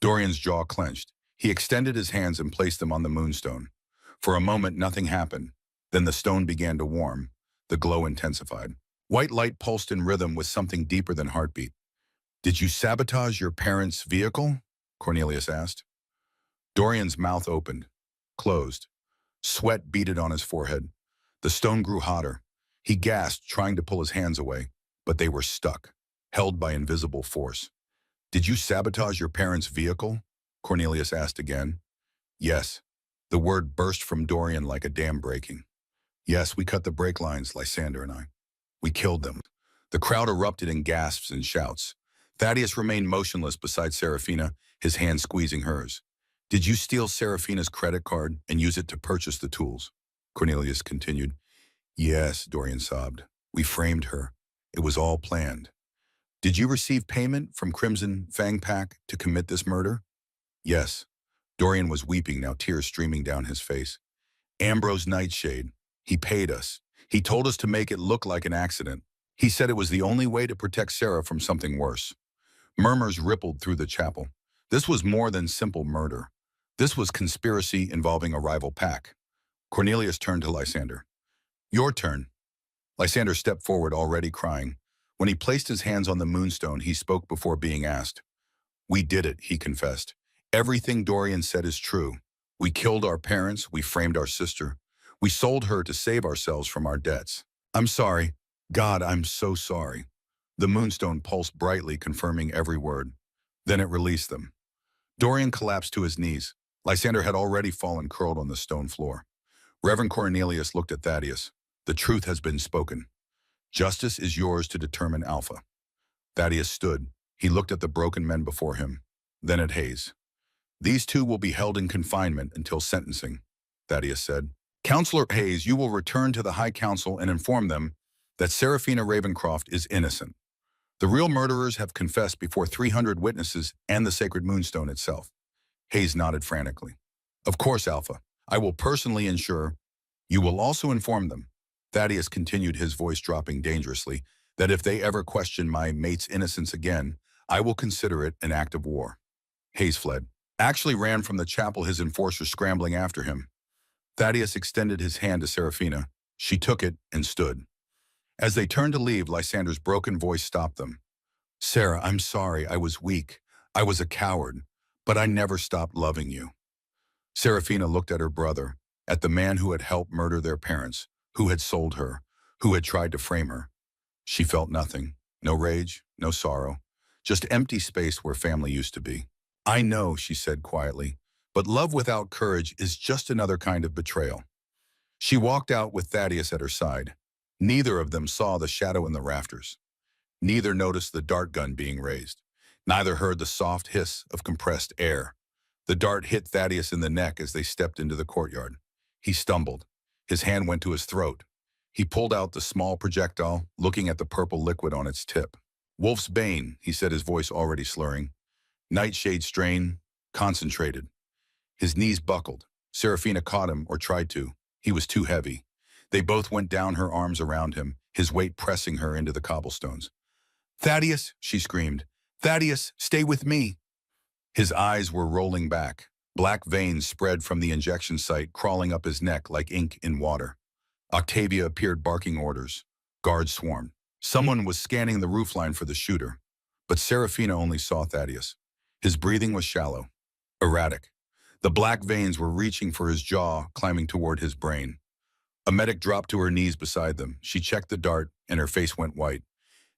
Dorian's jaw clenched. He extended his hands and placed them on the moonstone. For a moment, nothing happened. Then the stone began to warm. The glow intensified. White light pulsed in rhythm with something deeper than heartbeat. Did you sabotage your parents' vehicle? Cornelius asked. Dorian's mouth opened, closed. Sweat beaded on his forehead. The stone grew hotter. He gasped, trying to pull his hands away, but they were stuck, held by invisible force. Did you sabotage your parents' vehicle? Cornelius asked again. Yes. The word burst from Dorian like a dam breaking. Yes, we cut the brake lines, Lysander and I. We killed them. The crowd erupted in gasps and shouts. Thaddeus remained motionless beside Serafina, his hand squeezing hers. Did you steal Serafina's credit card and use it to purchase the tools? Cornelius continued. Yes, Dorian sobbed. We framed her. It was all planned. Did you receive payment from Crimson Fangpack to commit this murder? Yes. Dorian was weeping, now tears streaming down his face. Ambrose Nightshade. He paid us. He told us to make it look like an accident. He said it was the only way to protect Sarah from something worse. Murmurs rippled through the chapel. This was more than simple murder. This was conspiracy involving a rival pack. Cornelius turned to Lysander. Your turn. Lysander stepped forward, already crying. When he placed his hands on the moonstone, he spoke before being asked. We did it, he confessed. Everything Dorian said is true. We killed our parents, we framed our sister. We sold her to save ourselves from our debts. I'm sorry. God, I'm so sorry. The moonstone pulsed brightly, confirming every word. Then it released them. Dorian collapsed to his knees. Lysander had already fallen curled on the stone floor. Reverend Cornelius looked at Thaddeus. The truth has been spoken. Justice is yours to determine Alpha. Thaddeus stood. He looked at the broken men before him, then at Hayes. These two will be held in confinement until sentencing, Thaddeus said. Counselor Hayes, you will return to the High Council and inform them that Serafina Ravencroft is innocent. The real murderers have confessed before 300 witnesses and the sacred moonstone itself. Hayes nodded frantically. Of course, Alpha. I will personally ensure. You will also inform them, Thaddeus continued, his voice dropping dangerously, that if they ever question my mate's innocence again, I will consider it an act of war. Hayes fled. Actually ran from the chapel, his enforcers scrambling after him. Thaddeus extended his hand to Serafina. She took it and stood. As they turned to leave, Lysander's broken voice stopped them. Sarah, I'm sorry, I was weak. I was a coward, but I never stopped loving you. Serafina looked at her brother, at the man who had helped murder their parents, who had sold her, who had tried to frame her. She felt nothing, no rage, no sorrow, just empty space where family used to be. I know, she said quietly, but love without courage is just another kind of betrayal. She walked out with Thaddeus at her side. Neither of them saw the shadow in the rafters. Neither noticed the dart gun being raised. Neither heard the soft hiss of compressed air. The dart hit Thaddeus in the neck as they stepped into the courtyard. He stumbled. His hand went to his throat. He pulled out the small projectile, looking at the purple liquid on its tip. Wolf's Bane, he said, his voice already slurring. Nightshade strain, concentrated. His knees buckled. Serafina caught him, or tried to. He was too heavy. They both went down, her arms around him, his weight pressing her into the cobblestones. Thaddeus, she screamed. Thaddeus, stay with me. His eyes were rolling back. Black veins spread from the injection site, crawling up his neck like ink in water. Octavia appeared, barking orders. Guards swarmed. Someone was scanning the roofline for the shooter. But Serafina only saw Thaddeus. His breathing was shallow, erratic. The black veins were reaching for his jaw, climbing toward his brain. A medic dropped to her knees beside them. She checked the dart, and her face went white.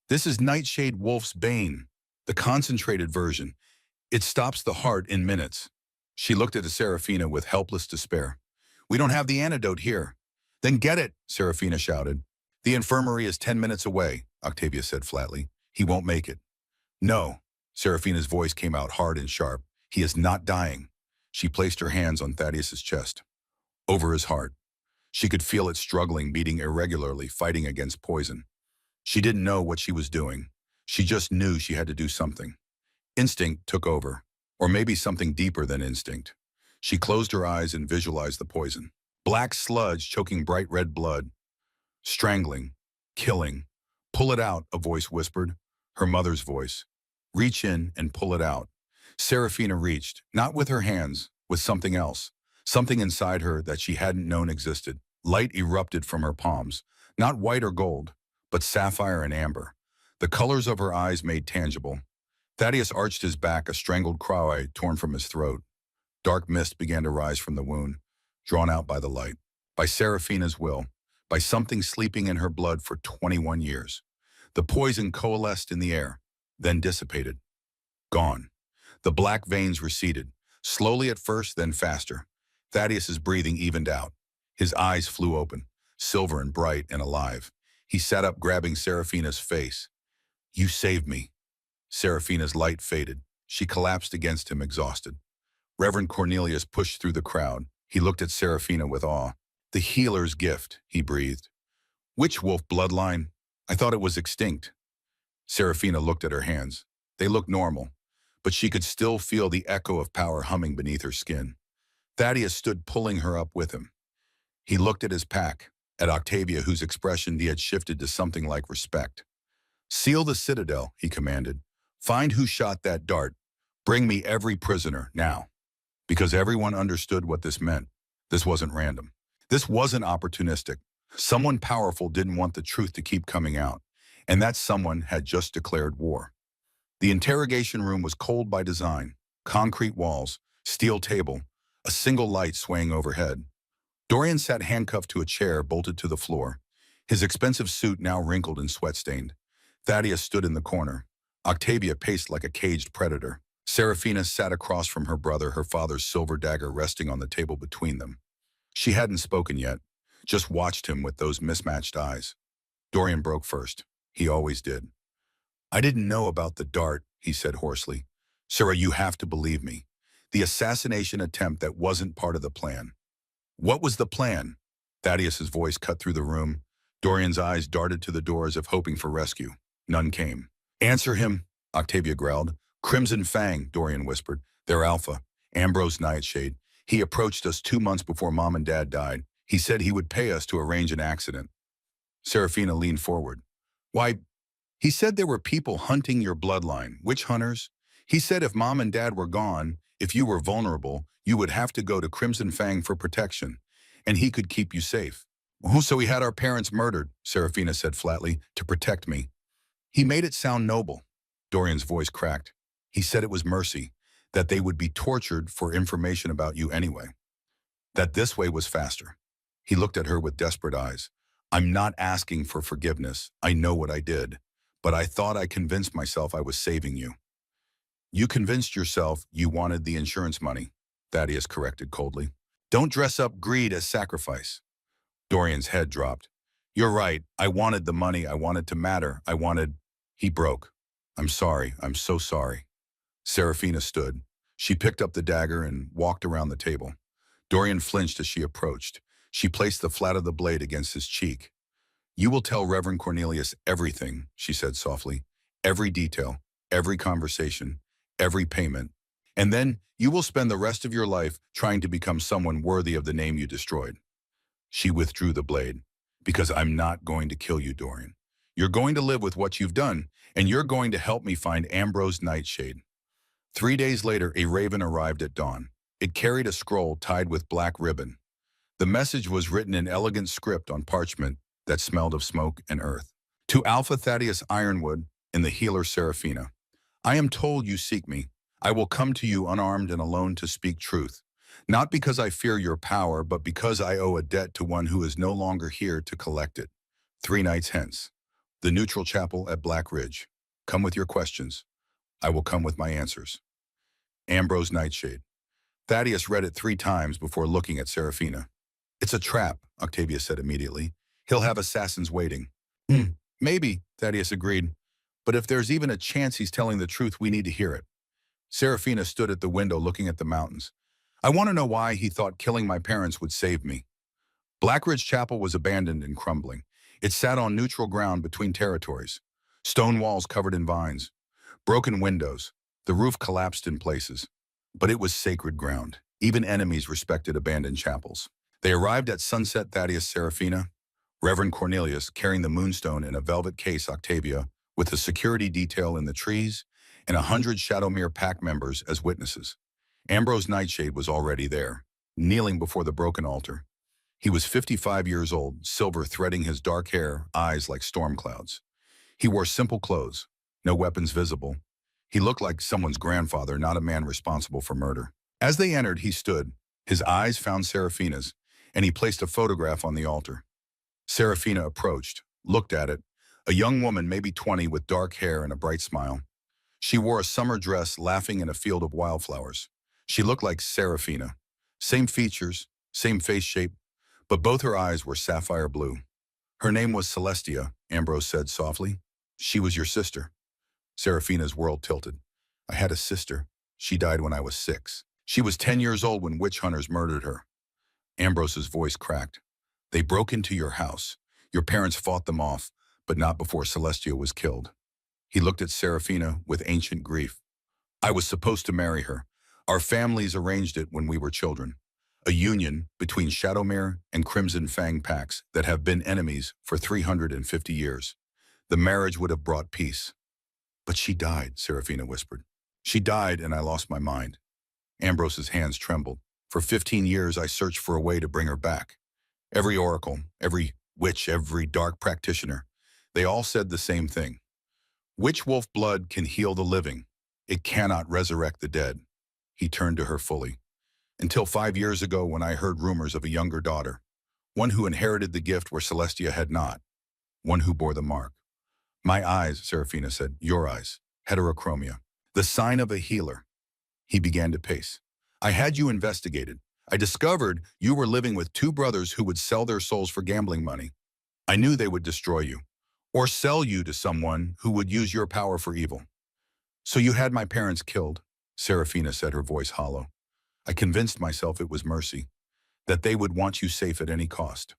This is Nightshade Wolf's Bane, the concentrated version. It stops the heart in minutes. She looked at Serafina with helpless despair. We don't have the antidote here. Then get it, Serafina shouted. The infirmary is 10 minutes away, Octavia said flatly. He won't make it. No, Serafina's voice came out hard and sharp. He is not dying. She placed her hands on Thaddeus's chest, over his heart. She could feel it struggling, beating irregularly, fighting against poison. She didn't know what she was doing. She just knew she had to do something. Instinct took over, Or maybe something deeper than instinct. She closed her eyes and visualized the poison. Black sludge choking bright red blood. Strangling. Killing. Pull it out, a voice whispered. Her mother's voice. Reach in and pull it out. Serafina reached, not with her hands, with something else. Something inside her that she hadn't known existed. Light erupted from her palms. Not white or gold, but sapphire and amber. The colors of her eyes made tangible. Thaddeus arched his back, a strangled cry torn from his throat. Dark mist began to rise from the wound, drawn out by the light, by Serafina's will, by something sleeping in her blood for 21 years. The poison coalesced in the air, then dissipated. Gone. The black veins receded, slowly at first, then faster. Thaddeus's breathing evened out. His eyes flew open, silver and bright and alive. He sat up, grabbing Serafina's face. You saved me. Serafina's light faded. She collapsed against him, exhausted. Reverend Cornelius pushed through the crowd. He looked at Serafina with awe. The healer's gift, he breathed. Which wolf bloodline? I thought it was extinct. Serafina looked at her hands. They looked normal, but she could still feel the echo of power humming beneath her skin. Thaddeus stood, pulling her up with him. He looked at his pack, at Octavia, whose expression he had shifted to something like respect. Seal the citadel, he commanded. Find who shot that dart. Bring me every prisoner, now. Because everyone understood what this meant. This wasn't random. This wasn't opportunistic. Someone powerful didn't want the truth to keep coming out, and that someone had just declared war. The interrogation room was cold by design. Concrete walls, steel table, a single light swaying overhead. Dorian sat handcuffed to a chair bolted to the floor, his expensive suit now wrinkled and sweat-stained. Thaddeus stood in the corner. Octavia paced like a caged predator. Serafina sat across from her brother, her father's silver dagger resting on the table between them. She hadn't spoken yet, just watched him with those mismatched eyes. Dorian broke first. He always did. I didn't know about the dart, he said hoarsely. Sarah, you have to believe me. The assassination attempt, that wasn't part of the plan. What was the plan? Thaddeus's voice cut through the room. Dorian's eyes darted to the door as if hoping for rescue. None came. Answer him, Octavia growled. Crimson Fang, Dorian whispered. They're Alpha. Ambrose Nightshade. He approached us 2 months before Mom and Dad died. He said he would pay us to arrange an accident. Serafina leaned forward. Why, he said there were people hunting your bloodline, witch hunters. He said if Mom and Dad were gone, if you were vulnerable, you would have to go to Crimson Fang for protection, and he could keep you safe. Oh, so he had our parents murdered, Serafina said flatly, to protect me. He made it sound noble. Dorian's voice cracked. He said it was mercy, that they would be tortured for information about you anyway. That this way was faster. He looked at her with desperate eyes. I'm not asking for forgiveness. I know what I did. But I thought I convinced myself I was saving you. You convinced yourself you wanted the insurance money, Thaddeus corrected coldly. Don't dress up greed as sacrifice. Dorian's head dropped. You're right. I wanted the money. I wanted to matter. I wanted... He broke. I'm sorry. I'm so sorry. Serafina stood. She picked up the dagger and walked around the table. Dorian flinched as she approached. She placed the flat of the blade against his cheek. You will tell Reverend Cornelius everything, she said softly. Every detail, every conversation, every payment. And then you will spend the rest of your life trying to become someone worthy of the name you destroyed. She withdrew the blade. Because I'm not going to kill you, Dorian. You're going to live with what you've done, and you're going to help me find Ambrose Nightshade. 3 days later, a raven arrived at dawn. It carried a scroll tied with black ribbon. The message was written in elegant script on parchment that smelled of smoke and earth. To Alpha Thaddeus Ironwood and the healer Serafina, I am told you seek me. I will come to you unarmed and alone to speak truth. Not because I fear your power, but because I owe a debt to one who is no longer here to collect it. 3 nights hence. The Neutral Chapel at Black Ridge. Come with your questions. I will come with my answers. Ambrose Nightshade. Thaddeus read it 3 times before looking at Serafina. It's a trap, Octavia said immediately. He'll have assassins waiting. Maybe, Thaddeus agreed. But if there's even a chance he's telling the truth, we need to hear it. Serafina stood at the window looking at the mountains. I want to know why he thought killing my parents would save me. Blackridge Chapel was abandoned and crumbling. It sat on neutral ground between territories. Stone walls covered in vines. Broken windows. The roof collapsed in places. But it was sacred ground. Even enemies respected abandoned chapels. They arrived at sunset. Thaddeus, Serafina, Reverend Cornelius carrying the moonstone in a velvet case, Octavia, with the security detail in the trees, and 100 Shadowmere pack members as witnesses. Ambrose Nightshade was already there, kneeling before the broken altar. He was 55 years old, silver threading his dark hair, eyes like storm clouds. He wore simple clothes, no weapons visible. He looked like someone's grandfather, not a man responsible for murder. As they entered, he stood. His eyes found Serafina's, and he placed a photograph on the altar. Serafina approached, looked at it, a young woman, maybe 20, with dark hair and a bright smile. She wore a summer dress, laughing in a field of wildflowers. She looked like Serafina. Same features, same face shape, but both her eyes were sapphire blue. Her name was Celestia, Ambrose said softly. She was your sister. Serafina's world tilted. I had a sister. She died when I was 6. She was 10 years old when witch hunters murdered her. Ambrose's voice cracked. They broke into your house. Your parents fought them off, but not before Celestia was killed. He looked at Serafina with ancient grief. I was supposed to marry her. Our families arranged it when we were children. A union between Shadowmere and Crimson Fang packs that have been enemies for 350 years. The marriage would have brought peace. But she died, Serafina whispered. She died and I lost my mind. Ambrose's hands trembled. For 15 years I searched for a way to bring her back. Every oracle, every witch, every dark practitioner, they all said the same thing. Witch wolf blood can heal the living. It cannot resurrect the dead. He turned to her fully. Until 5 years ago when I heard rumors of a younger daughter, one who inherited the gift where Celestia had not, one who bore the mark. My eyes, Serafina said, your eyes, heterochromia, the sign of a healer. He began to pace. I had you investigated. I discovered you were living with 2 brothers who would sell their souls for gambling money. I knew they would destroy you, or sell you to someone who would use your power for evil. So you had my parents killed, Serafina said, her voice hollow. I convinced myself it was mercy, that they would want you safe at any cost.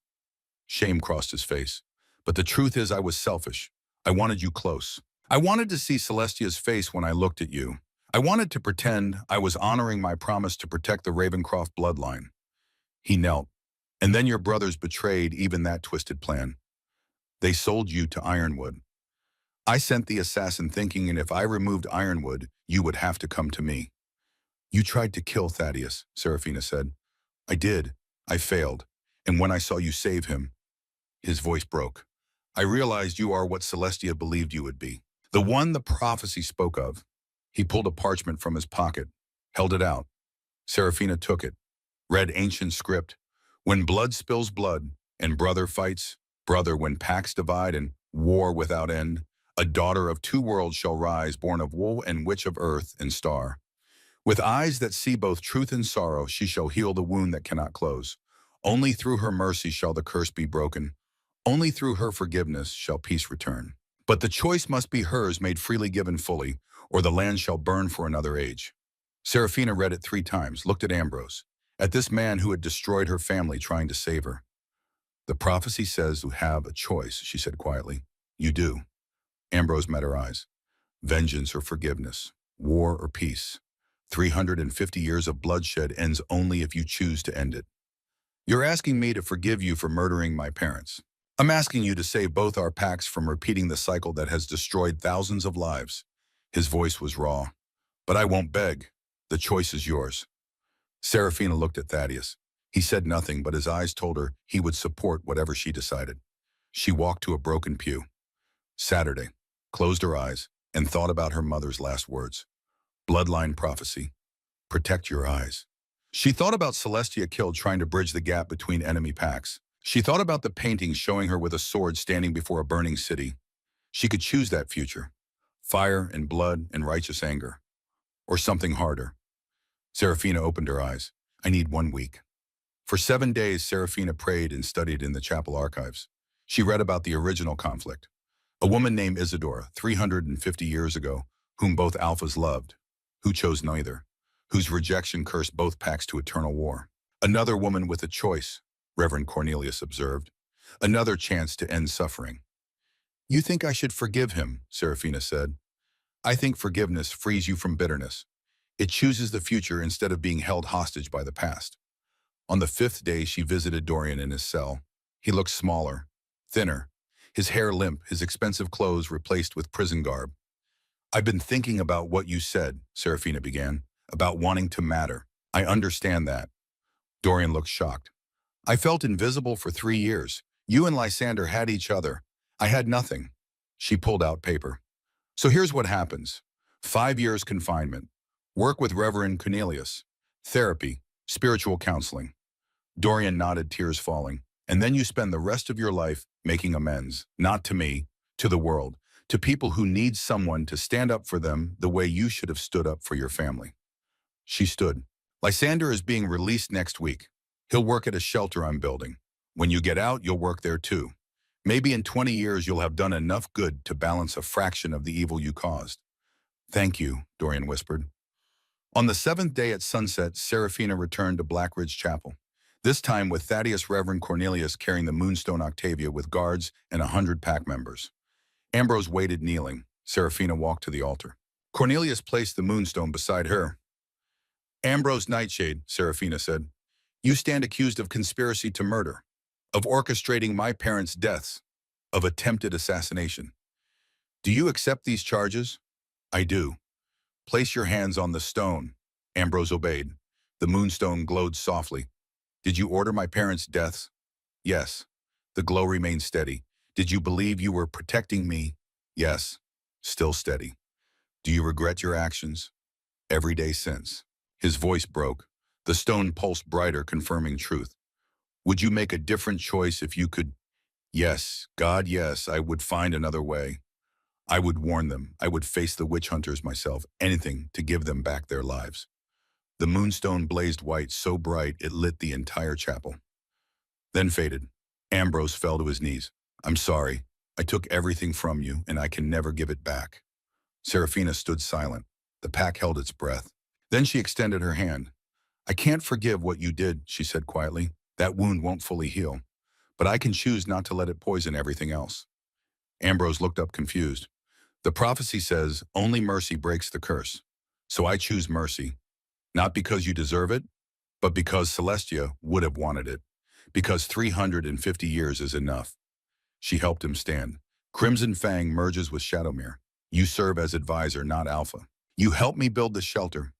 Shame crossed his face. But the truth is I was selfish. I wanted you close. I wanted to see Celestia's face when I looked at you. I wanted to pretend I was honoring my promise to protect the Ravencroft bloodline. He knelt. And then your brothers betrayed even that twisted plan. They sold you to Ironwood. I sent the assassin thinking, and if I removed Ironwood, you would have to come to me. You tried to kill Thaddeus, Serafina said. I did. I failed. And when I saw you save him, his voice broke. I realized you are what Celestia believed you would be. The one the prophecy spoke of. He pulled a parchment from his pocket, held it out. Serafina took it, read ancient script. When blood spills blood, and brother fights, brother when packs divide and war without end, a daughter of 2 worlds shall rise, born of wool and witch of earth and star. With eyes that see both truth and sorrow, she shall heal the wound that cannot close. Only through her mercy shall the curse be broken. Only through her forgiveness shall peace return. But the choice must be hers, made freely, given fully, or the land shall burn for another age. Serafina read it 3 times, looked at Ambrose, at this man who had destroyed her family trying to save her. The prophecy says you have a choice, she said quietly. You do. Ambrose met her eyes. Vengeance or forgiveness, war or peace. 350 years of bloodshed ends only if you choose to end it. You're asking me to forgive you for murdering my parents. I'm asking you to save both our packs from repeating the cycle that has destroyed thousands of lives. His voice was raw. But I won't beg. The choice is yours. Serafina looked at Thaddeus. He said nothing, but his eyes told her he would support whatever she decided. She walked to a broken pew. Saturday, closed her eyes, and thought about her mother's last words. Bloodline prophecy. Protect your eyes. She thought about Celestia killed trying to bridge the gap between enemy packs. She thought about the paintings showing her with a sword standing before a burning city. She could choose that future. Fire and blood and righteous anger. Or something harder. Serafina opened her eyes. I need 1 week. For 7 days, Serafina prayed and studied in the chapel archives. She read about the original conflict. A woman named Isadora, 350 years ago, whom both alphas loved, who chose neither, whose rejection cursed both packs to eternal war. Another woman with a choice, Reverend Cornelius observed. Another chance to end suffering. You think I should forgive him, Serafina said. I think forgiveness frees you from bitterness. It chooses the future instead of being held hostage by the past. On the fifth day, she visited Dorian in his cell. He looked smaller, thinner, his hair limp, his expensive clothes replaced with prison garb. "I've been thinking about what you said," Serafina began, "about wanting to matter. I understand that." Dorian looked shocked. "I felt invisible for 3 years. You and Lysander had each other. I had nothing." She pulled out paper. "So here's what happens. 5 years confinement. Work with Reverend Cornelius. Therapy. Spiritual counseling." Dorian nodded, tears falling. "And then you spend the rest of your life making amends. Not to me, to the world, to people who need someone to stand up for them the way you should have stood up for your family." She stood. "Lysander is being released next week. He'll work at a shelter I'm building. When you get out, you'll work there too. Maybe in 20 years you'll have done enough good to balance a fraction of the evil you caused." "Thank you," Dorian whispered. On the seventh day at sunset, Serafina returned to Blackridge Chapel, this time with Thaddeus Reverend Cornelius carrying the Moonstone Octavia with guards and 100 pack members. Ambrose waited kneeling. Serafina walked to the altar. Cornelius placed the Moonstone beside her. "Ambrose Nightshade," Serafina said, "you stand accused of conspiracy to murder, of orchestrating my parents' deaths, of attempted assassination. Do you accept these charges?" "I do." "Place your hands on the stone." Ambrose obeyed. The Moonstone glowed softly. "Did you order my parents' deaths?" "Yes." The glow remained steady. "Did you believe you were protecting me?" "Yes." Still steady. "Do you regret your actions?" "Every day since." His voice broke. The stone pulsed brighter, confirming truth. "Would you make a different choice if you could?" "Yes, God, yes, I would find another way. I would warn them. I would face the witch hunters myself, anything to give them back their lives." The Moonstone blazed white, so bright it lit the entire chapel. Then faded. Ambrose fell to his knees. "I'm sorry. I took everything from you, and I can never give it back." Serafina stood silent. The pack held its breath. Then she extended her hand. "I can't forgive what you did," she said quietly. "That wound won't fully heal. But I can choose not to let it poison everything else." Ambrose looked up confused. "The prophecy says only mercy breaks the curse. So I choose mercy. Not because you deserve it, but because Celestia would have wanted it. Because 350 years is enough." She helped him stand. "Crimson Fang merges with Shadowmere. You serve as advisor, not alpha. You help me build the shelter.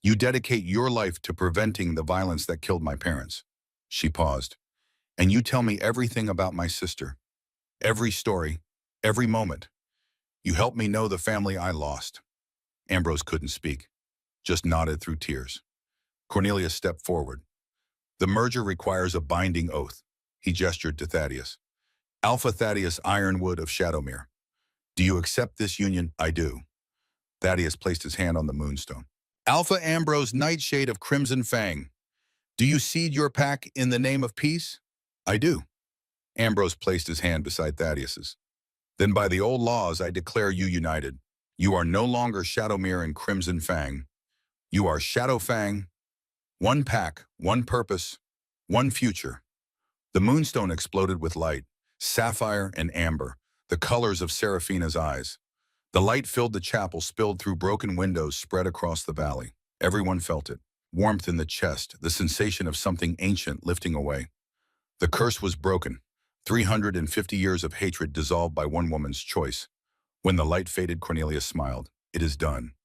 You dedicate your life to preventing the violence that killed my parents." She paused. "And you tell me everything about my sister. Every story, every moment. You help me know the family I lost." Ambrose couldn't speak, just nodded through tears. Cornelius stepped forward. "The merger requires a binding oath." He gestured to Thaddeus. "Alpha Thaddeus Ironwood of Shadowmere. Do you accept this union?" "I do." Thaddeus placed his hand on the Moonstone. "Alpha Ambrose Nightshade of Crimson Fang. Do you cede your pack in the name of peace?" "I do." Ambrose placed his hand beside Thaddeus's. "Then by the old laws I declare you united. You are no longer Shadowmere and Crimson Fang. You are Shadow Fang. One pack, one purpose, one future." The Moonstone exploded with light, sapphire and amber, the colors of Serafina's eyes. The light filled the chapel, spilled through broken windows, spread across the valley. Everyone felt it. Warmth in the chest, the sensation of something ancient lifting away. The curse was broken. 350 years of hatred dissolved by one woman's choice. When the light faded, Cornelius smiled. "It is done."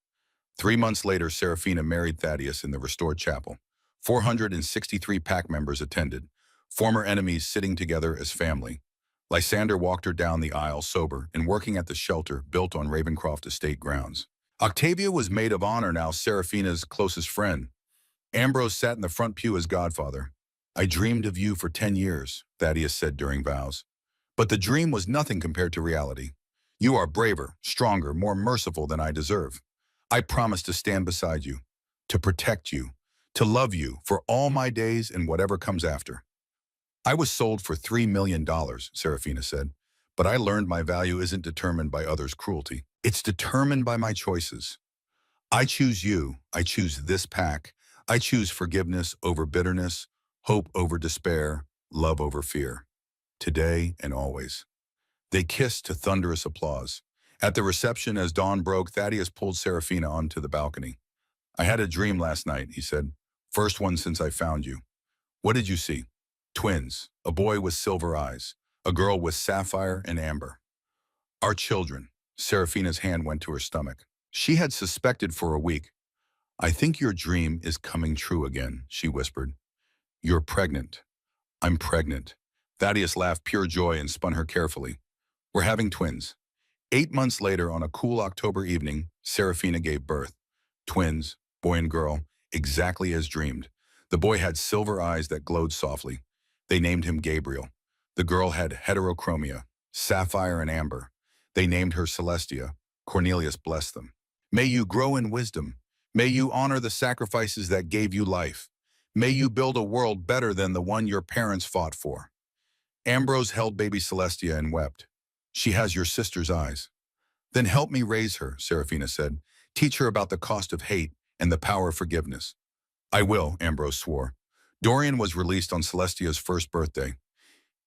3 months later, Serafina married Thaddeus in the restored chapel. 463 pack members attended, former enemies sitting together as family. Lysander walked her down the aisle sober and working at the shelter built on Ravencroft estate grounds. Octavia was maid of honor, now Serafina's closest friend. Ambrose sat in the front pew as godfather. "I dreamed of you for 10 years, Thaddeus said during vows. "But the dream was nothing compared to reality. You are braver, stronger, more merciful than I deserve. I promise to stand beside you, to protect you, to love you for all my days and whatever comes after." "I was sold for $3 million, Serafina said, "but I learned my value isn't determined by others' cruelty. It's determined by my choices. I choose you. I choose this pack. I choose forgiveness over bitterness, hope over despair, love over fear. Today and always." They kissed to thunderous applause. At the reception, as dawn broke, Thaddeus pulled Serafina onto the balcony. I had a dream last night, he said. First one since I found you. What did you see? Twins, a boy with silver eyes, a girl with sapphire and amber. Our children. Serafina's hand went to her stomach. She had suspected for a week. I think your dream is coming true again, she whispered. You're pregnant. I'm pregnant. Thaddeus laughed pure joy and spun her carefully. We're having twins. 8 months later, on a cool October evening, Serafina gave birth. Twins, boy and girl, exactly as dreamed. The boy had silver eyes that glowed softly. They named him Gabriel. The girl had heterochromia, sapphire and amber. They named her Celestia. Cornelius blessed them. May you grow in wisdom. May you honor the sacrifices that gave you life. May you build a world better than the one your parents fought for. Ambrose held baby Celestia and wept. She has your sister's eyes. Then help me raise her, Serafina said. Teach her about the cost of hate and the power of forgiveness. I will, Ambrose swore. Dorian was released on Celestia's first birthday.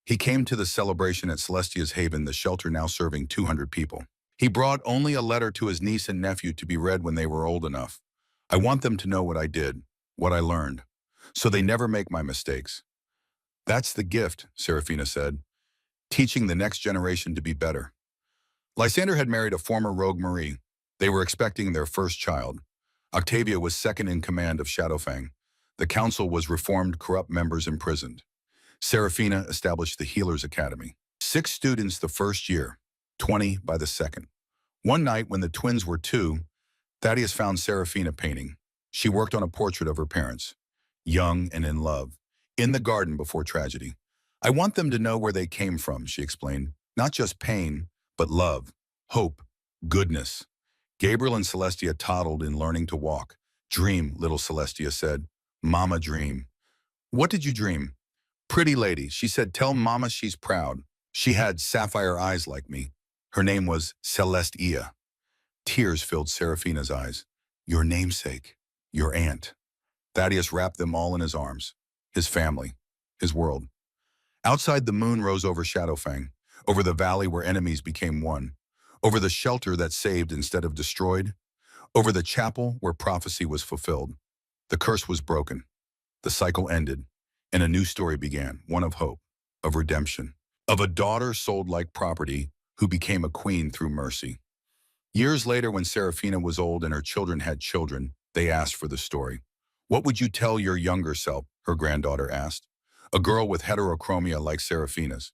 He came to the celebration at Celestia's Haven, the shelter now serving 200 people. He brought only a letter to his niece and nephew to be read when they were old enough. I want them to know what I did, what I learned, so they never make my mistakes. That's the gift, Serafina said, teaching the next generation to be better. Lysander had married a former rogue Marie. They were expecting their first child. Octavia was second in command of Shadowfang. The council was reformed, corrupt members imprisoned. Serafina established the Healers Academy. 6 students the first year, 20 by the second. One night when the twins were 2, Thaddeus found Serafina painting. She worked on a portrait of her parents, young and in love, in the garden before tragedy. I want them to know where they came from, she explained. Not just pain, but love, hope, goodness. Gabriel and Celestia toddled in learning to walk. Dream, little Celestia said. Mama dream. What did you dream? Pretty lady, she said, tell Mama she's proud. She had sapphire eyes like me. Her name was Celestia. Tears filled Serafina's eyes. Your namesake, your aunt. Thaddeus wrapped them all in his arms. His family, his world. Outside, the moon rose over Shadowfang, over the valley where enemies became one, over the shelter that saved instead of destroyed, over the chapel where prophecy was fulfilled. The curse was broken. The cycle ended, and a new story began, one of hope, of redemption, of a daughter sold like property who became a queen through mercy. Years later, when Serafina was old and her children had children, they asked for the story. What would you tell your younger self? Her granddaughter asked. A girl with heterochromia like Serafina's.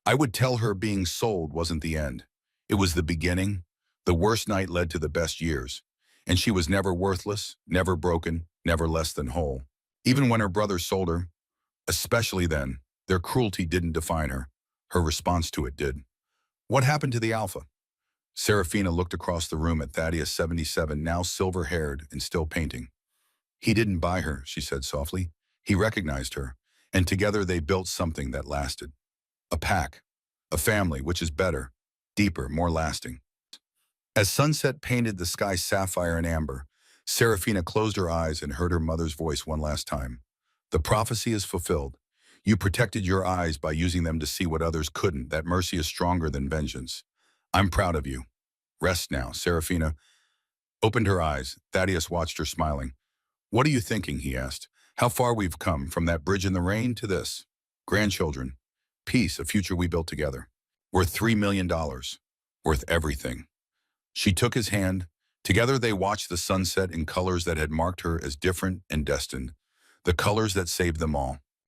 I would tell her being sold wasn't the end. It was the beginning. The worst night led to the best years. And she was never worthless, never broken, never less than whole. Even when her brothers sold her, especially then, their cruelty didn't define her. Her response to it did. What happened to the Alpha? Serafina looked across the room at Thaddeus 77, now silver-haired and still painting. He didn't buy her, she said softly. He recognized her, and together they built something that lasted. A pack, a family, which is better, deeper, more lasting. As sunset painted the sky sapphire and amber, Serafina closed her eyes and heard her mother's voice one last time. The prophecy is fulfilled. You protected your eyes by using them to see what others couldn't. That mercy is stronger than vengeance. I'm proud of you. Rest now. Serafina opened her eyes. Thaddeus watched her smiling. What are you thinking? He asked. How far we've come from that bridge in the rain to this. Grandchildren. Peace, a future we built together. Worth $3 million. Worth everything. She took his hand. Together they watched the sunset in colors that had marked her as different and destined. The colors that saved them all.